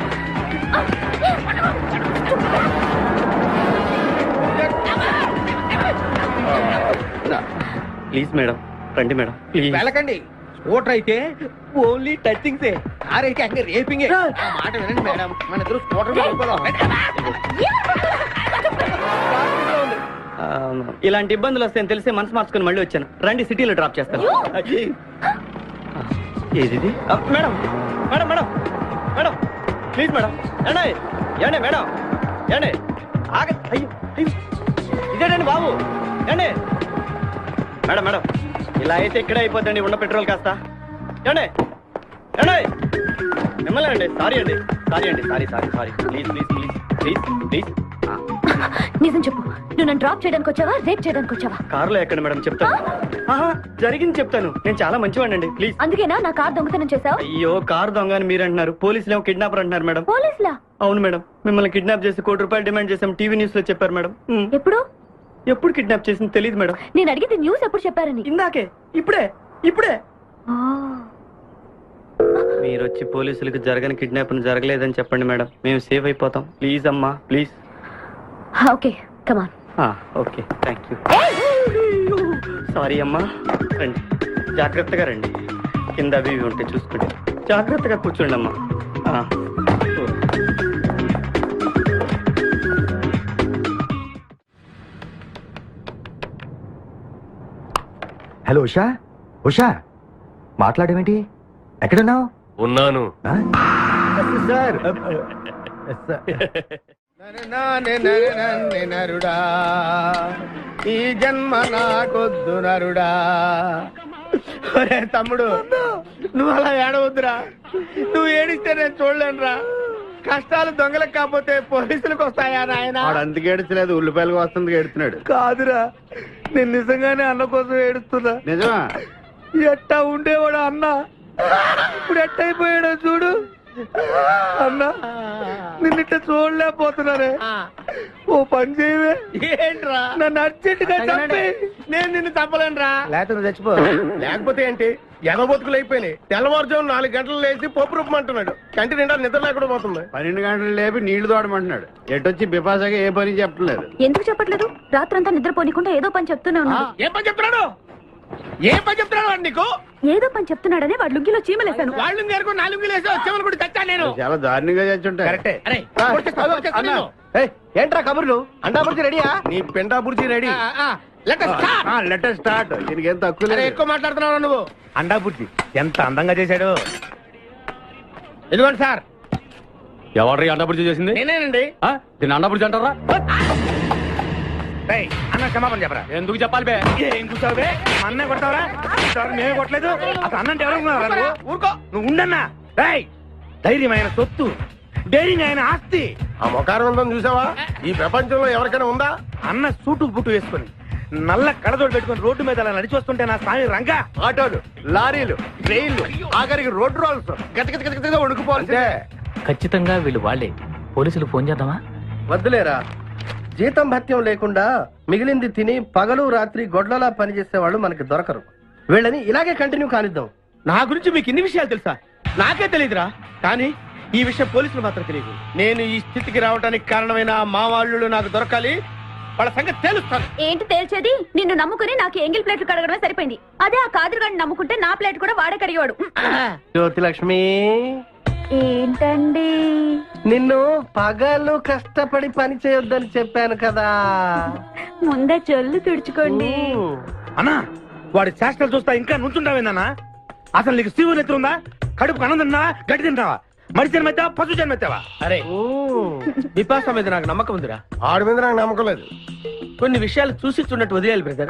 ప్లీజ్ మేడం, రండి మేడం ప్లీజ్. వెళ్ళకండి. స్కూటర్ అయితే ఓన్లీ టచింగ్స్, కార్ అయితే అங்கே రేపింగ్. మాట వినండి మేడం, మన ఇద్దరు స్కూటర్ మీద వెళ్ళిపోదాం. ఇలాంటి ఇబ్బందులు వస్తాయని తెలిసే మనసు మార్చుకుని మళ్ళీ వచ్చాను. రండి, సిటీలో డ్రాప్ చేస్తాను. ఏది madam? Madam madam madam please madam. ఏండే ఏండే మేడం ఏండే ఆగ. అయ్యో అయ్యో, ఇదేనండి బాబు. ఏండే మేడం మేడం, ఇలా అయితే ఇక్కడే అయిపోద్దండి ఉన్న పెట్రోల్ కాస్త. ఏండే ఏండే మిమ్మల్ని అండి. సారీ అండి, సారీ అండి, sorry sorry sorry. Please please please please please. నిజం చెప్పు, నువ్వు నన్ను డ్రాప్ చేయడానికి వచ్చావా, రేప్ చేయడానికి వచ్చావా? కారులో ఎక్కండి మేడం, చెప్తాను. జరిగింది చెప్తాను. నేను చాలా మంచివాడినండి, ప్లీజ్. అందుకేనా నా కార్ దొంగతనం చేసావు? అయ్యో, కారు దొంగ అని మీరు అంటున్నారు, పోలీసులు ఏమో కిడ్నాపర్ అంటున్నారు మేడం. పోలీసులా? అవును మేడం, మిమ్మల్ని కిడ్నాప్ చేసి ₹1 డిమాండ్ చేసాం, టీవీ న్యూస్ లో చెప్పారు మేడం. ఎప్పుడు? ఎప్పుడు కిడ్నాప్ చేసింది తెలియదు మేడం. నేను అడిగితే న్యూస్ ఎప్పుడు చెప్పారని. ఇందాకే, ఇప్పుడే ఇప్పుడే. మీరు వచ్చి పోలీసులకు జరగని కిడ్నాప్ జరగలేదని చెప్పండి మేడం, మేము సేఫ్ అయిపోతాం. ప్లీజ్ అమ్మా, please. Okay, come on. Okay, thank you. Sorry అమ్మా. రండి, జాగ్రత్తగా రండి. కింద అవి ఇవి ఉంటే చూసుకోండి. జాగ్రత్తగా కూర్చోండి అమ్మా. హలో ఉషా. ఉషా, మాట్లాడేమేంటి? ఎక్కడున్నావు? ఉన్నాను సార్, నరుడా ఈ జన్మ నాకొద్దు నరుడా. ఒరే తమ్ముడు, నువ్వు అలా ఏడవద్దురా. నువ్వు ఏడిస్తే నేను చూడలేనురా. కష్టాలు దొంగలకు కాకపోతే పోలీసులకు వస్తాయా నాయన? అందుకే ఏడ్చలేదు, ఉల్లిపాయలకు వస్తుంది ఏడుతున్నాడు. కాదురా, నేను నిజంగానే అన్న కోసం ఏడుస్తున్నా. నిజమా? ఎట్టా ఉండేవాడు అన్న, ఇప్పుడు ఎట్టయిపోయాడో చూడు. అన్నా, నిన్నిట్ట చూడలేకపోతున్నారే. ఓ పని చేయవే. ఏంట్రా? నన్ను అర్జెంటుగా చంపి. నేను నిన్ను చంపలేనురా. లేకపోతే నువ్వు చచ్చిపో. లేకపోతే ఏంటి? ఎగబొతుకులు అయిపోయినాయి. తెల్లవారుజాము 4 గంటలు లేచి పప్పు రూపమంటున్నాడు. కంటి నిండా నిద్ర లేకుండా పోతుంది. 12 గంటలు లేపి నీళ్లు తోడమంటున్నాడు. ఎటొచ్చి బిపాసగా ఏ పని చెప్పట్లేదు. ఎందుకు చెప్పట్లేదు? రాత్రంతా నిద్రపోనికుండా ఏదో పని చెప్తూనే ఉన్నాడు. ఏం పని చెప్తున్నాడు? ఏం పని చెప్తున్నాడు వాడు నీకు? ఏదో పని చెప్తున్నాడని వాడు లుంగిలో చీమలేశాను. వాళ్ళు నేర్కొని 4 వేసి వచ్చేవాళ్ళు కూడా చచ్చా నేను. చాలా దారుణంగా చచ్చుంటాయి. కరెక్టే. ఏంట్రా కబుర్లు? అండా బుర్జీ రెడీయా? నీ పెండా బుర్జీ రెడీ. Letter start. దీనికి ఏం తక్కువ లేదు. ఎక్కువ మాట్లాడుతున్నావు నువ్వు. అండా బుజ్జి ఎంత అందంగా చేశాడు. ఇదిగోండి సార్. ఎవరు అండబుర్జీ చేసింది? నేనేనండి. దీన్ని అండబుర్జీ అంటారా? అన్న క్షమాపణ చెప్పరా. ఎందుకు చెప్పాలి బే? ఏం కూర్చోవు బే? అన్నే కొడతావరా? మేమే కొట్టలేదు. అసలు అన్నంటే ఎవరు? ఊరుకో. నువ్వు ఉండన్నా. ధైర్యం ఆయన సొత్తు, డైరింగ్ ఆయన ఆస్తి. ఆ మొకారం ఉందని చూసావా? ఈ ప్రపంచంలో ఎవరికైనా ఉందా? అన్న సూటు బుట్టు వేసుకొని నల్ల కడదోడు పెట్టుకుని రోడ్డు మీద అలా నడిచి వస్తుంటే నా స్వామి రంగా. ఆటోలు, లారీలు, ట్రైన్లు, ఆఖరికి రోడ్డు రోల్స్ గతగతగతగా వణుకుపోవాలంటే. ఖచ్చితంగా వీళ్ళు వాళ్ళే. పోలీసులు ఫోన్ చేద్దామా? వద్దులేరా. జీతం భత్యం లేకుండా మిగిలింది తిని పగలు రాత్రి గొడ్లలా పనిచేసే వాళ్ళు మనకి దొరకరు. వీళ్ళని ఇలాగే కంటిన్యూ కానిద్దాం. నా గురించి మీకు ఇన్ని విషయాలు తెలుసా? నాకే తెలియదురా. కానీ ఈ విషయం పోలీసులు మాత్రం తెలియదు. నేను ఈ స్థితికి రావడానికి కారణమైన మా వాళ్ళు నాకు దొరకాలి. వాళ్ళ సంగతి తెలుస్తాను. ఏంటి తేల్చేది? నిన్ను నమ్ముకుని నాకు ఎంగిల్ ప్లేట్లు కడగడమే సరిపోయింది. అదే ఆ కాదురుగాడిని నమ్ముకుంటే నా ప్లేట్ కూడా వాడే కడిగాడు. జ్యోతిలక్ష్మి, ఏంటండి? నిన్ను పగలు కష్టపడి పని చేయొద్దని చెప్పాను కదా. ముందే చల్లు తుడుచుకోండి. అన్నా, వాడి చేష్టలు చూస్తా ఇంకా నుంచుంటావేందన్నా? అసలు నీకు శివుని ఎత్తుందా? కడుపుకు అన్నం తిన్నావా? గడ్డి తింటావా? మడి జన్మెత్తావా? పశు జన్మెత్తావా? అరే, విపాస మీద నాకు నమ్మకం ఉందిరా. ఆడి మీద నాకు నమ్మకం లేదు. కొన్ని విషయాలు చూసి చూడట్టు వదిలేయాలి బ్రదర్.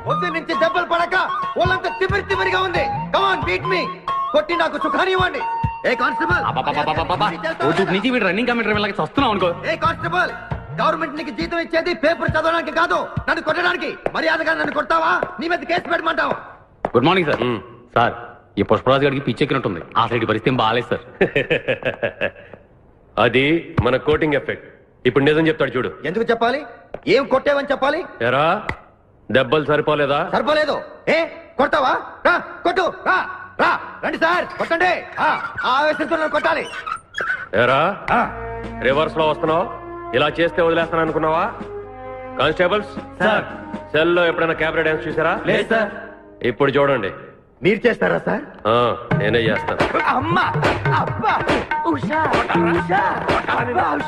పొద్దు నుంచి దెబ్బలు పడక వాళ్ళంతా తిమిరిగా ఉంది. కమాన్ బీట్ మీ. కొట్టి నాకు సుఖాన్ని ఇవ్వండి. ఏ కానిస్టేబుల్, నుంచి వీడు రన్నింగ్ కమిటర్ వెళ్ళక వస్తున్నావు అనుకో. ఏ కానిస్టేబుల్, గవర్నమెంట్ నీకు జీతం ఇచ్చేది పేపర్ చదవడానికి కాదు, నన్ను కొట్టడానికి. మర్యాదగా నన్ను కొడతావా? నీ మీద కేసు పెట్టమంటావా? Good morning sir. సార్, ఈ పుష్పరాజు గారికి పిచ్చెక్కినట్టుంది. ఆ సైడ్ పరిస్థితి ఏం బాగాలేదు సార్. అది మన కోటింగ్ ఎఫెక్ట్. ఇప్పుడు నిజం చెప్తాడు చూడు. ఎందుకు చెప్పాలి? ఏం కొట్టేవని చెప్పాలి? ఎరా, దెబ్బలు సరిపోలేదా? సరిపోలేదు. ఏ కొడతావా? రా కొట్టు. రా రా రండి సార్, కొట్టండి. ఆవేశంతో నన్ను కొట్టాలి. ఎరా, రివర్స్ లో వస్తున్నావు. ఇలా చేస్తే వదిలేస్తాను అనుకున్నావా? కానిస్టేబుల్స్ సార్, సెల్లో ఎప్పుడైనా క్యాబరే డాన్స్ చూసారా? లేదు సార్. ఇప్పుడు చూడండి. మీరు చేస్తారా సార్? నేనే చేస్తాను. అమ్మా, అబ్బా, ఉషా, ఉషా, అబ్బా, ఉషా.